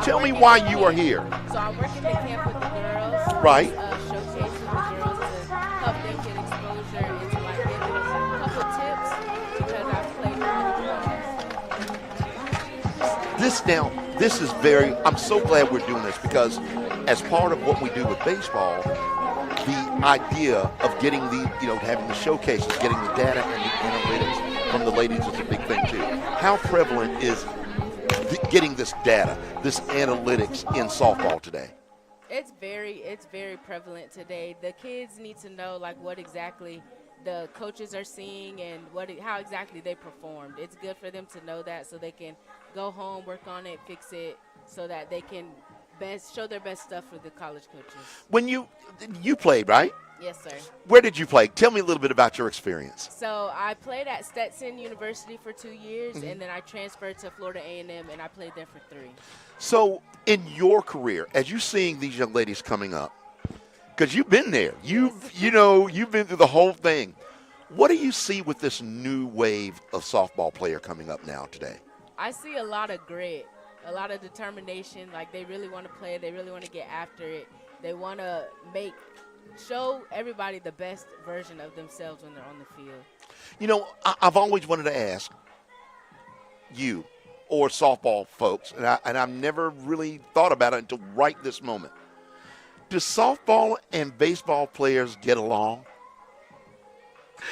tell me why you are here. So I'm working at camp with the girls. Right. Showcasing the girls to help them get exposure This is very, I'm so glad we're doing this because as part of what we do with baseball, the idea of getting having the showcases, getting the data and the analytics from the ladies is a big thing too. How prevalent is getting this data, this analytics in softball today? It's very prevalent today. The kids need to know like what exactly the coaches are seeing and how exactly they performed. It's good for them to know that so they can go home, work on it, fix it, so that they can show their best stuff for the college coaches. When you played, right? Yes, sir. Where did you play? Tell me a little bit about your experience. So I played at Stetson University for 2 years, and then I transferred to Florida A&M, and I played there for 3. So in your career, as you're seeing these young ladies coming up, because you've been there, you've been through the whole thing. What do you see with this new wave of softball player coming up now today? I see a lot of grit, a lot of determination. Like they really want to play, they really want to get after it. They want to show everybody the best version of themselves when they're on the field. I've always wanted to ask you or softball folks, and I've never really thought about it until right this moment. Do softball and baseball players get along?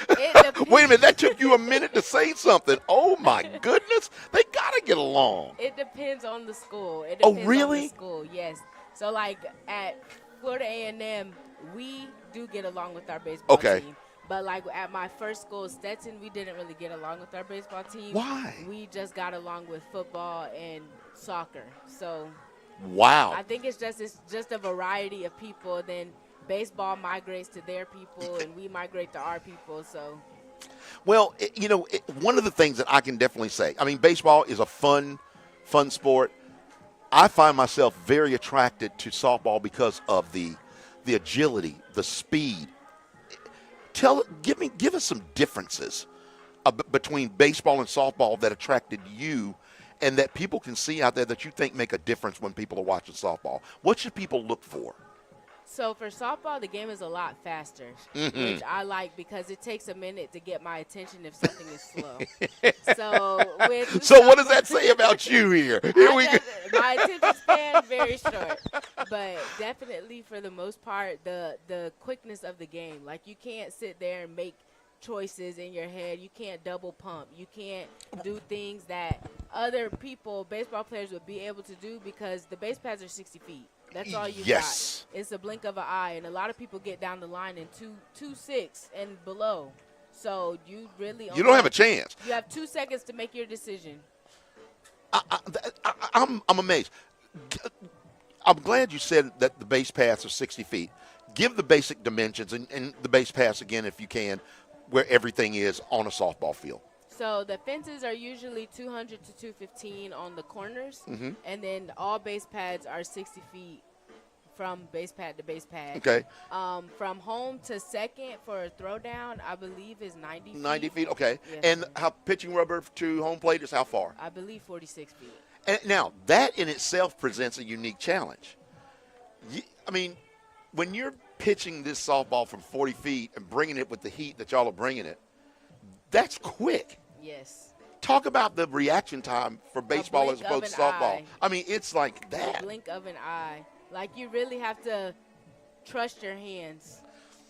Wait a minute, that took you a minute to say something. Oh, my goodness. They got to get along. It depends on the school. It depends really? On the school, yes. So, like, at Florida A&M, we do get along with our baseball team. But, like, at my first school, Stetson, we didn't really get along with our baseball team. Why? We just got along with football and soccer. So, wow. I think it's just a variety of people. Then baseball migrates to their people, and we migrate to our people. So, well, one of the things that I can definitely say, I mean, baseball is a fun sport. I find myself very attracted to softball because of the agility, the speed. Give us some differences between baseball and softball that attracted you and that people can see out there that you think make a difference when people are watching softball. What should people look for? So for softball, the game is a lot faster, which I like because it takes a minute to get my attention if something is slow. So what does that say about you here? My attention span very short, but definitely for the most part, the quickness of the game. Like you can't sit there and make choices in your head. You can't double pump. You can't do things that other people, baseball players, would be able to do because the base pads are 60 feet. That's all you got. It's a blink of an eye, and a lot of people get down the line in 2.6 and below. So you really you don't have a chance. You have 2 seconds to make your decision. I'm amazed. I'm glad you said that the base paths are 60 feet. Give the basic dimensions and the base paths again if you can, where everything is on a softball field. So the fences are usually 200 to 215 on the corners, and then all base pads are 60 feet from base pad to base pad. Okay. From home to second for a throwdown, I believe is 90 feet. 90 feet, okay. Yes. And how pitching rubber to home plate is how far? I believe 46 feet. And now, that in itself presents a unique challenge. I mean, when you're pitching this softball from 40 feet and bringing it with the heat that y'all are bringing it, that's quick. Yes. Talk about the reaction time for baseball as opposed to softball. Eye. I mean, it's like that. A blink of an eye. Like, you really have to trust your hands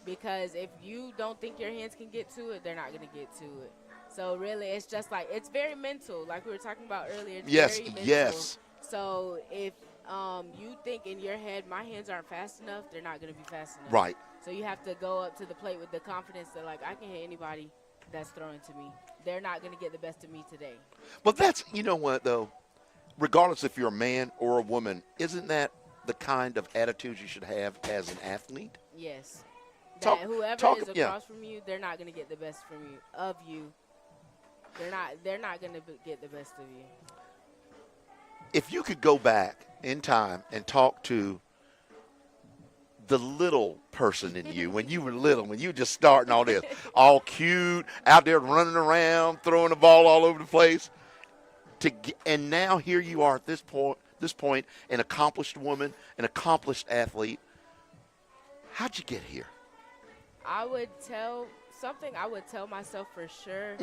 because if you don't think your hands can get to it, they're not going to get to it. So, really, it's just like, it's very mental. Like we were talking about earlier. It's very mental. Yes. So, if you think in your head, my hands aren't fast enough, they're not going to be fast enough. Right. So, you have to go up to the plate with the confidence that, like, I can hit anybody that's throwing to me. They're not going to get the best of me today. Well, that's, you know what, though? Regardless if you're a man or a woman, isn't that the kind of attitude you should have as an athlete? Yes. Whoever is across from you, they're not going to get the best from you. They're not going to get the best of you. If you could go back in time and talk to the little person in you when you were little, when you were just starting all this, all cute, out there running around, throwing the ball all over the place, and now here you are at this point, an accomplished woman, an accomplished athlete. How'd you get here? I would tell myself for sure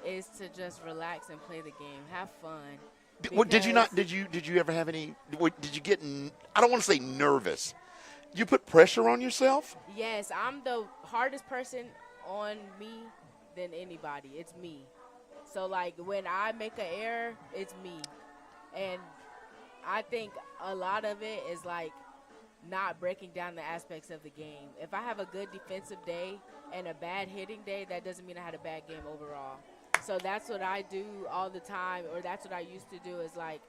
is to just relax and play the game, have fun. Did you not? Did you ever have any? Did you get? I don't want to say nervous. You put pressure on yourself? Yes, I'm the hardest person on me than anybody. It's me. So, like, when I make an error, it's me. And I think a lot of it is, like, not breaking down the aspects of the game. If I have a good defensive day and a bad hitting day, that doesn't mean I had a bad game overall. So that's what I do all the time, or that's what I used to do is, like,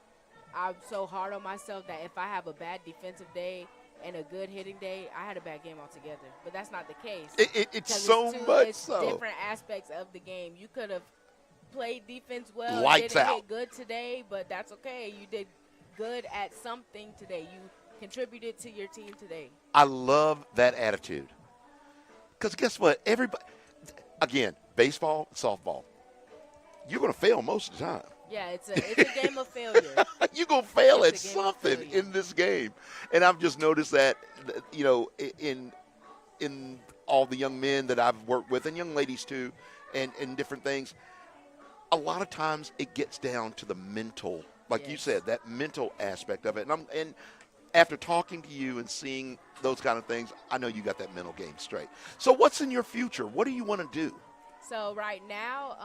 I'm so hard on myself that if I have a bad defensive day and a good hitting day, I had a bad game altogether. But that's not the case. It's so much it's so. different aspects of the game. You could have played defense well, Lights didn't out. hit good today, but that's okay. You did good at something today. You contributed to your team today. I love that attitude. Because guess what? Everybody, again, baseball, softball, you're going to fail most of the time. Yeah, it's a game of failure. You're going to fail at something in this game. And I've just noticed that, you know, in all the young men that I've worked with, and young ladies too, and different things, a lot of times it gets down to the mental, like you said, that mental aspect of it. And after talking to you and seeing those kind of things, I know you got that mental game straight. So what's in your future? What do you want to do? So right now,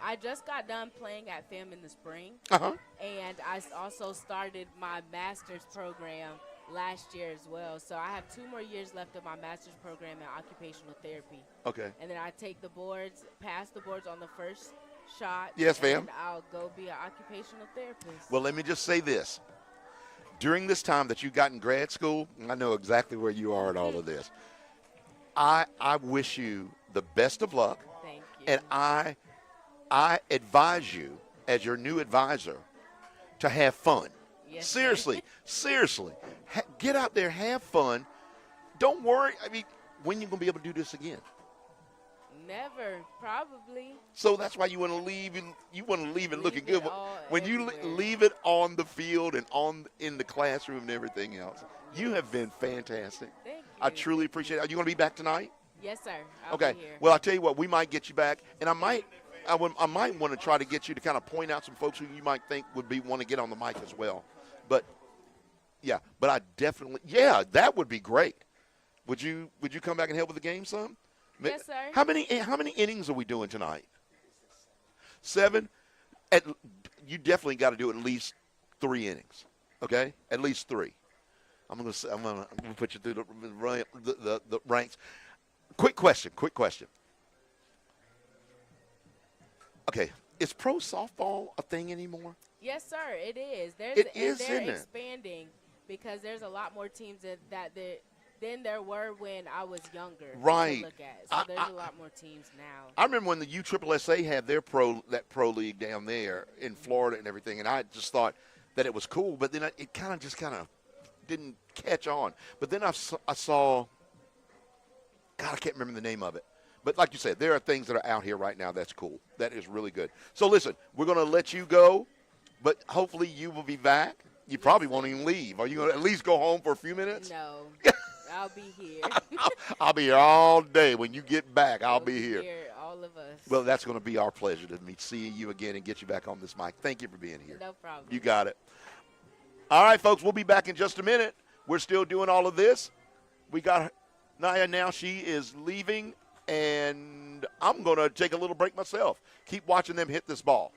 I just got done playing at FAM in the spring. And I also started my master's program last year as well. So I have 2 more years left of my master's program in occupational therapy. Okay. And then I take the boards, pass the boards on the first shot. Yes, ma'am. And I'll go be an occupational therapist. Well, let me just say this. During this time that you got in grad school, I know exactly where you are in all of this. I wish you the best of luck. Thank you. And I advise you, as your new advisor, to have fun. Yes, Seriously. Get out there, have fun. Don't worry. I mean, when you going to be able to do this again? Never, probably. So that's why you want to leave and looking good. When you everywhere. leave it on the field and in the classroom and everything else. You have been fantastic. Thank you. I truly appreciate it. Are you going to be back tonight? Yes, sir. I'll Okay. be here. Well, I'll tell you what, we might get you back, and I might want to try to get you to kind of point out some folks who you might think would want to get on the mic as well. But I definitely, that would be great. Would you come back and help with the game some? Yes, sir. How many innings are we doing tonight? 7. You definitely got to do at least 3 innings. Okay, at least 3. I'm gonna put you through the ranks. Quick question. Okay, is pro softball a thing anymore? Yes, sir. It is. It is, they're isn't it? expanding because there's a lot more teams than there were when I was younger. Right. To look at. So there's a lot more teams now. I remember when the USSSA had their pro league down there in Florida and everything, and I just thought that it was cool, but then it kind of didn't catch on. But then I saw, God, I can't remember the name of it. But like you said, there are things that are out here right now that's cool. That is really good. So listen, we're going to let you go, but hopefully you will be back. You probably won't even leave. Are you going to at least go home for a few minutes? No. I'll be here. I'll be here all day. When you get back, I'll be here. All of us. Well, that's going to be our pleasure to see you again and get you back on this mic. Thank you for being here. No problem. You got it. All right, folks, we'll be back in just a minute. We're still doing all of this. We got Naya now. She is leaving, and I'm going to take a little break myself. Keep watching them hit this ball.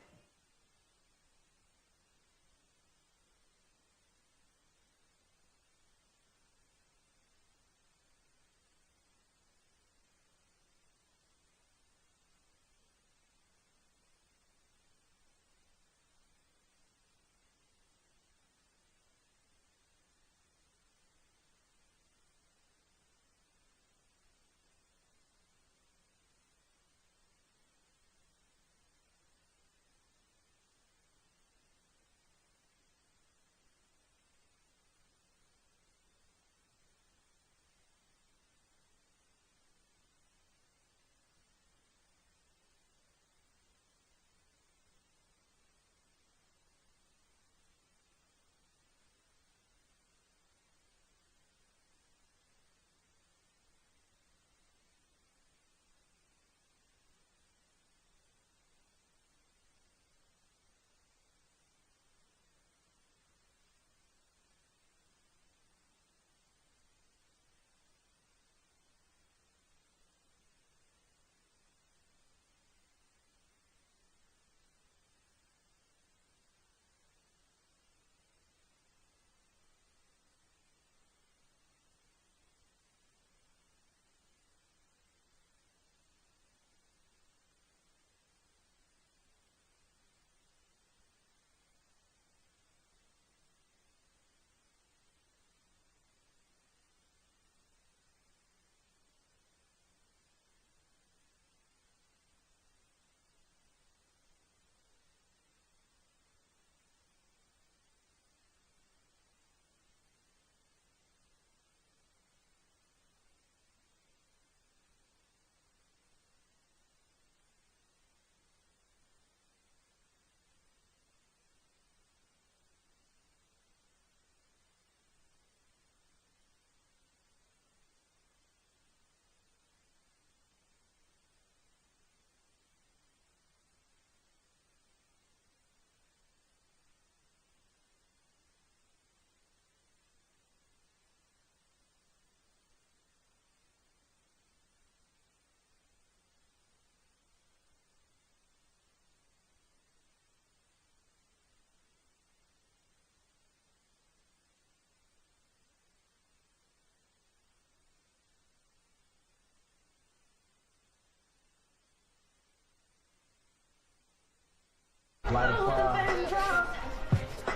light a fire.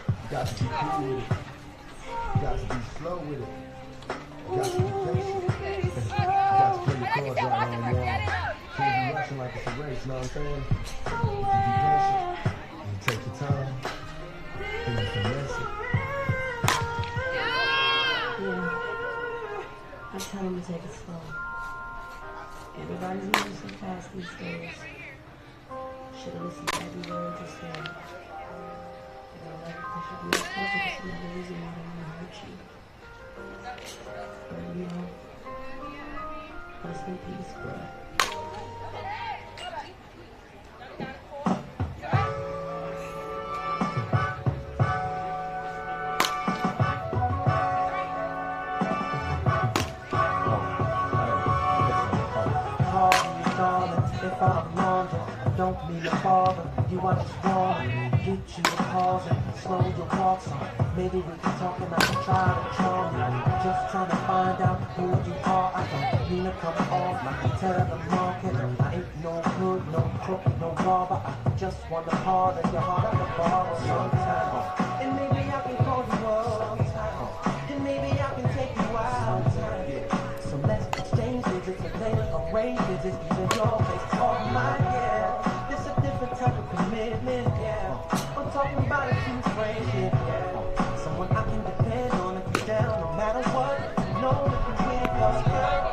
You got to be cool with it. You got to be slow with it. You got to be patient. You got to play your cards right on the wall. Can't be rushing like it's a race, you know what I'm saying? You can be patient. You take your time. And you finesse it. I tell them to take it slow. Everybody's moving so fast these days. Should have listened to every word you said. You know, like, because you're real close to another reason why they want to hurt you. But, you know, rest in peace, bro. If I'm longer, I don't mean to bother you. I just wanna get you to pause and slow your walk some. Maybe we can talk and I can try to charm you. I'm just trying to find out who you are. I don't mean to come off like a telemarketer. I ain't no good, no crook, no robber. I just want the part of your heart I can borrow sometime. And maybe I can call you up, and maybe I can take you out. So let's exchange visits and later arrange visits. Even your face talk my yeah. It's a different type of commitment, yeah. I'm talking about a true friendship, yeah. Someone I can depend on if you're down, no matter what. You know if you're with us, girl.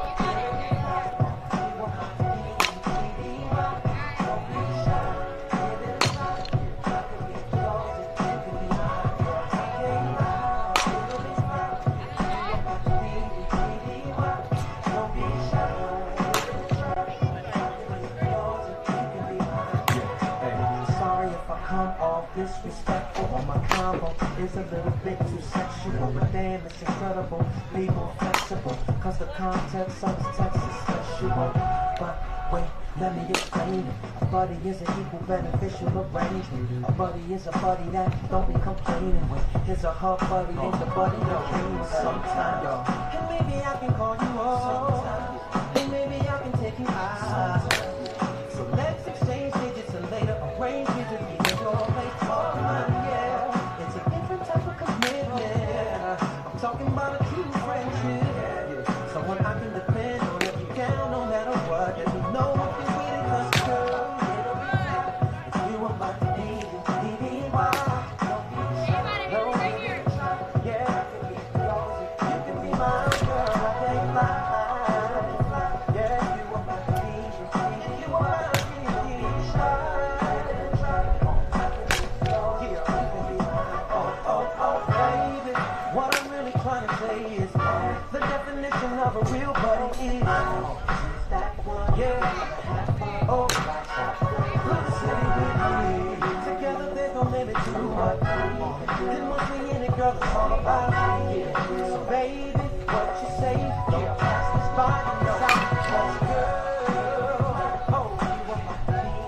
Disrespectful on my combo is a little bit too sexual, but damn, it's incredible. People flexible, cause the context of this text is sexual. But wait, let me explain it. A buddy is an equal beneficial arrangement. A buddy is a buddy that don't be complaining with his or her buddy. Ain't the buddy that came with sometime, y'all. And maybe I can call you up, and maybe I can take you out. So let's exchange digits and later arrange digits. Talking about a true friendship, someone I can depend on if you down no matter what. Let me know if you're with it, cause girl, if you want my baby, why? Yeah, you can be my girl, I can't lie. Yeah, you want my baby, you want my baby, baby. What I'm really trying to say is the definition of a real buddy is that one, yeah. Oh, good city with me. Together there's no limit to what we. Then once we in it, girl, it's all about me. So baby, what you say? Don't pass this by inside. Cause girl, oh, you want my baby.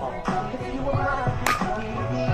If you want my baby.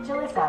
Jalissa.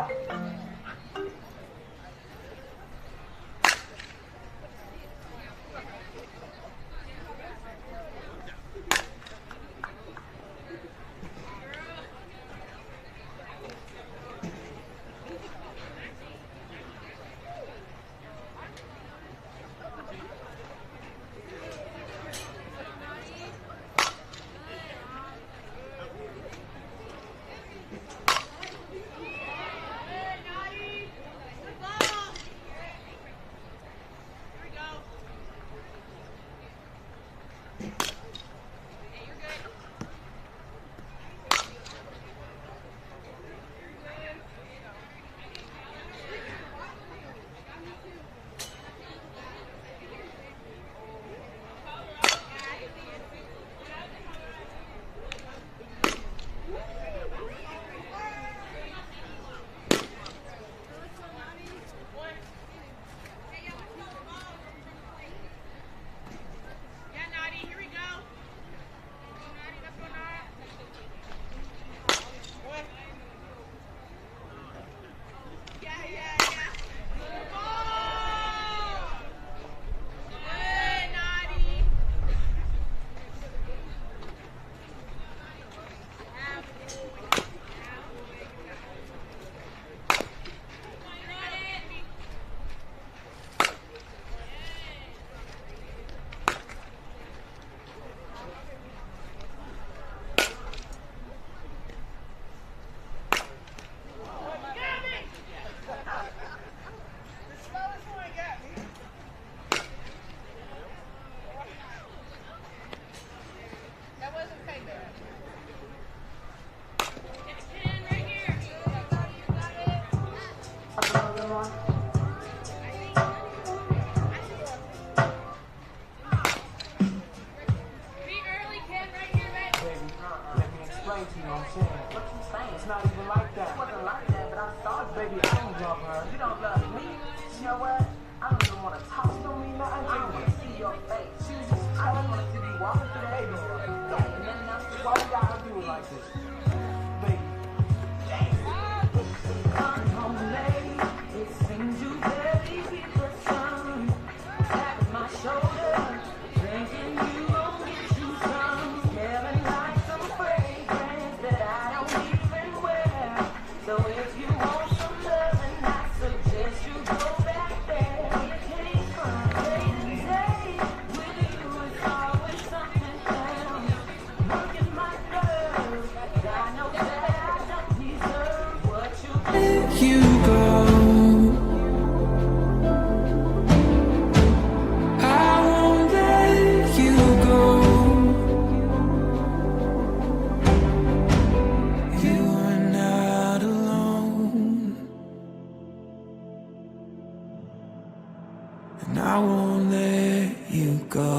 won't let you go.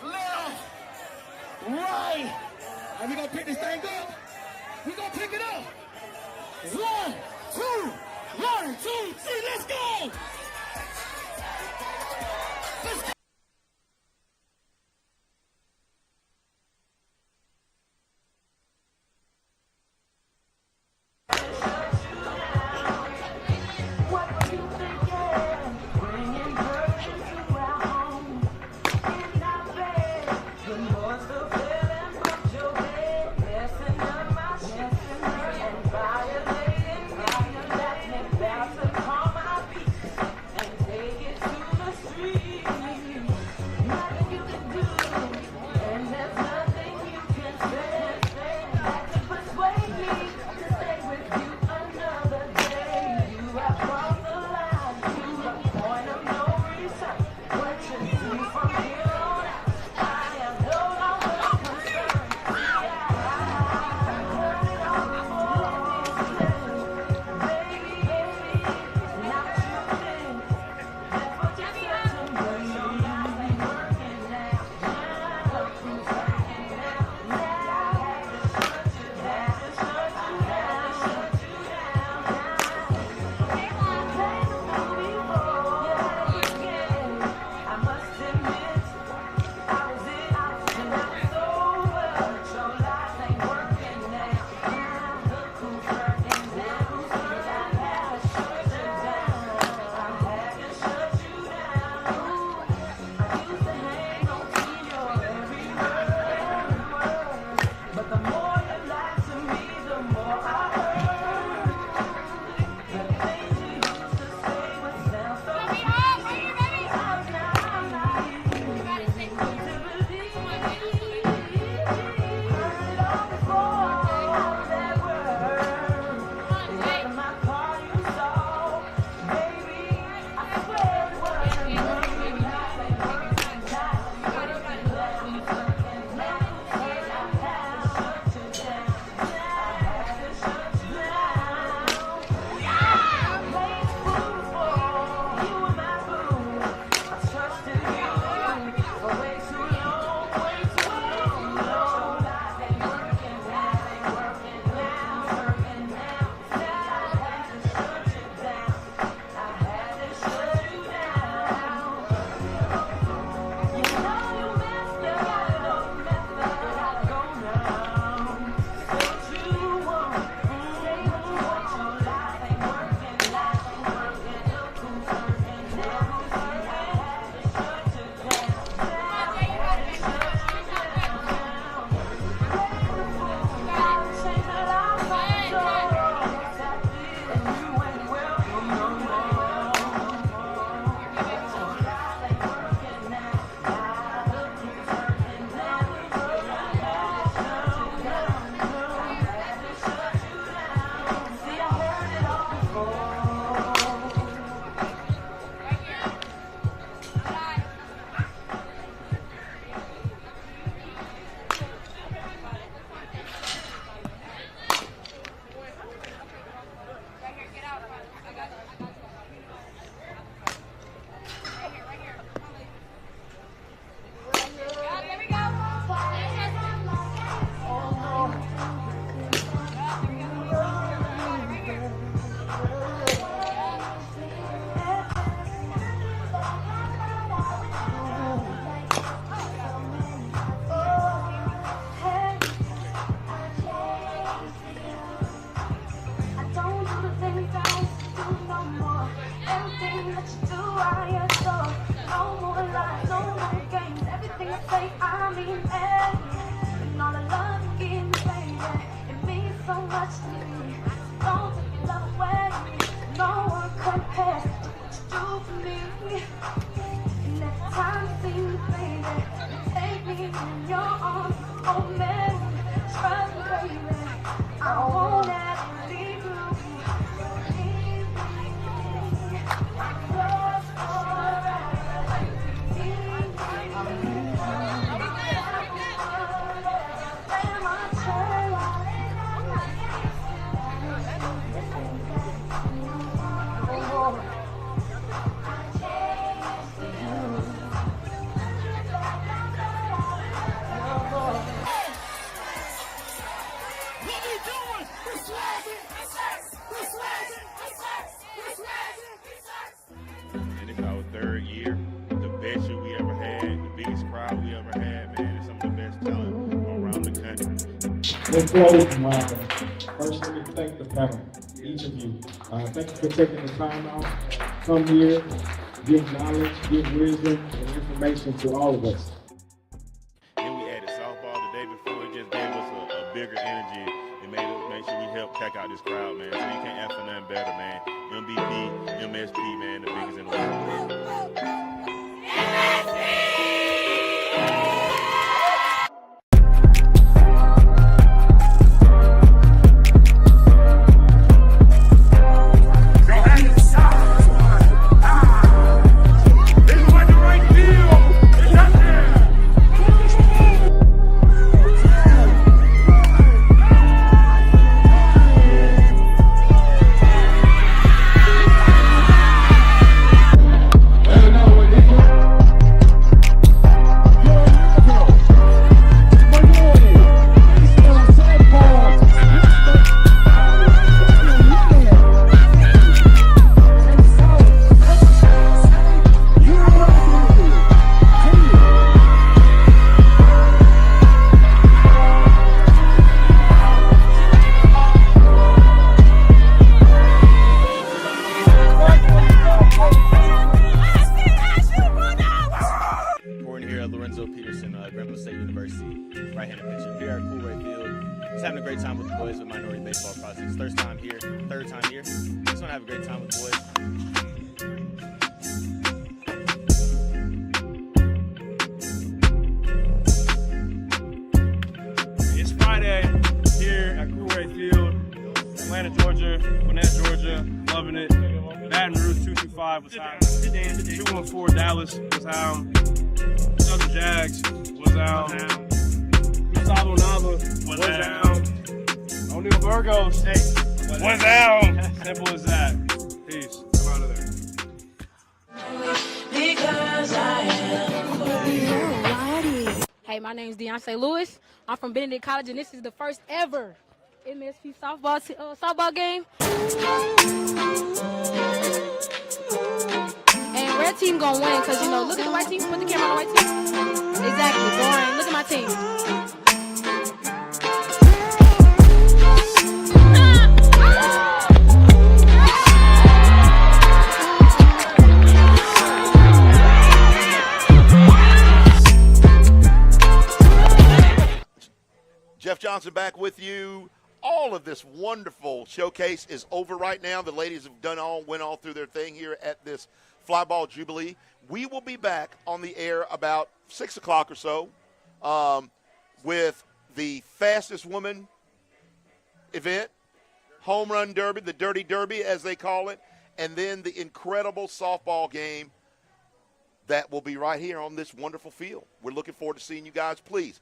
Left, right. And we gonna pick this thing up. We gonna pick it up. 1, 2, 1, 2, 3, let's go. Let's go. third year. The best year we ever had, the biggest crowd we ever had, man, and some of the best talent around the country. Let's close, Martha. First, let me thank the panel, each of you. Thank you for taking the time out, come here, give knowledge, give wisdom and information to all of us. Then we added softball the day before. It just gave us a bigger energy. It made sure we helped pack out this crowd, man. So you can't ask for nothing better, man. MVP, MSP, man, the biggest in the world. Having a great time with the boys with Minority Baseball Projects. Third time here. Just want to have a great time with the boys. It's Friday here at Coolray Field, Atlanta, Georgia, Gwinnett, Georgia, loving it. Baton Rouge 225 was out. 214 Dallas was out. Southern Jags was out. Gustavo Nava was out. O'Neal Burgos was out. Simple as that. Peace. I'm out of there. Because I am. Hey, my name is Deontay Lewis. I'm from Benedict College, and this is the first ever MSP softball game. And red team gonna win, because, you know, look at the white team. Put the camera on the white team. Exactly. Boring. Look at my team. Jeff Johnson back with you. All of this wonderful showcase is over right now. The ladies have went all through their thing here at this FlyBall Jubilee. We will be back on the air about 6 o'clock or so with the fastest woman event, home run derby, the dirty derby as they call it, and then the incredible softball game that will be right here on this wonderful field. We're looking forward to seeing you guys. Please,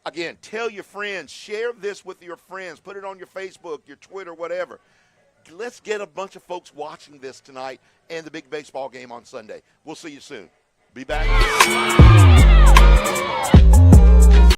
again, tell your friends, share this with your friends, put it on your Facebook, your Twitter, whatever. Let's get a bunch of folks watching this tonight and the big baseball game on Sunday. We'll see you soon. Be back.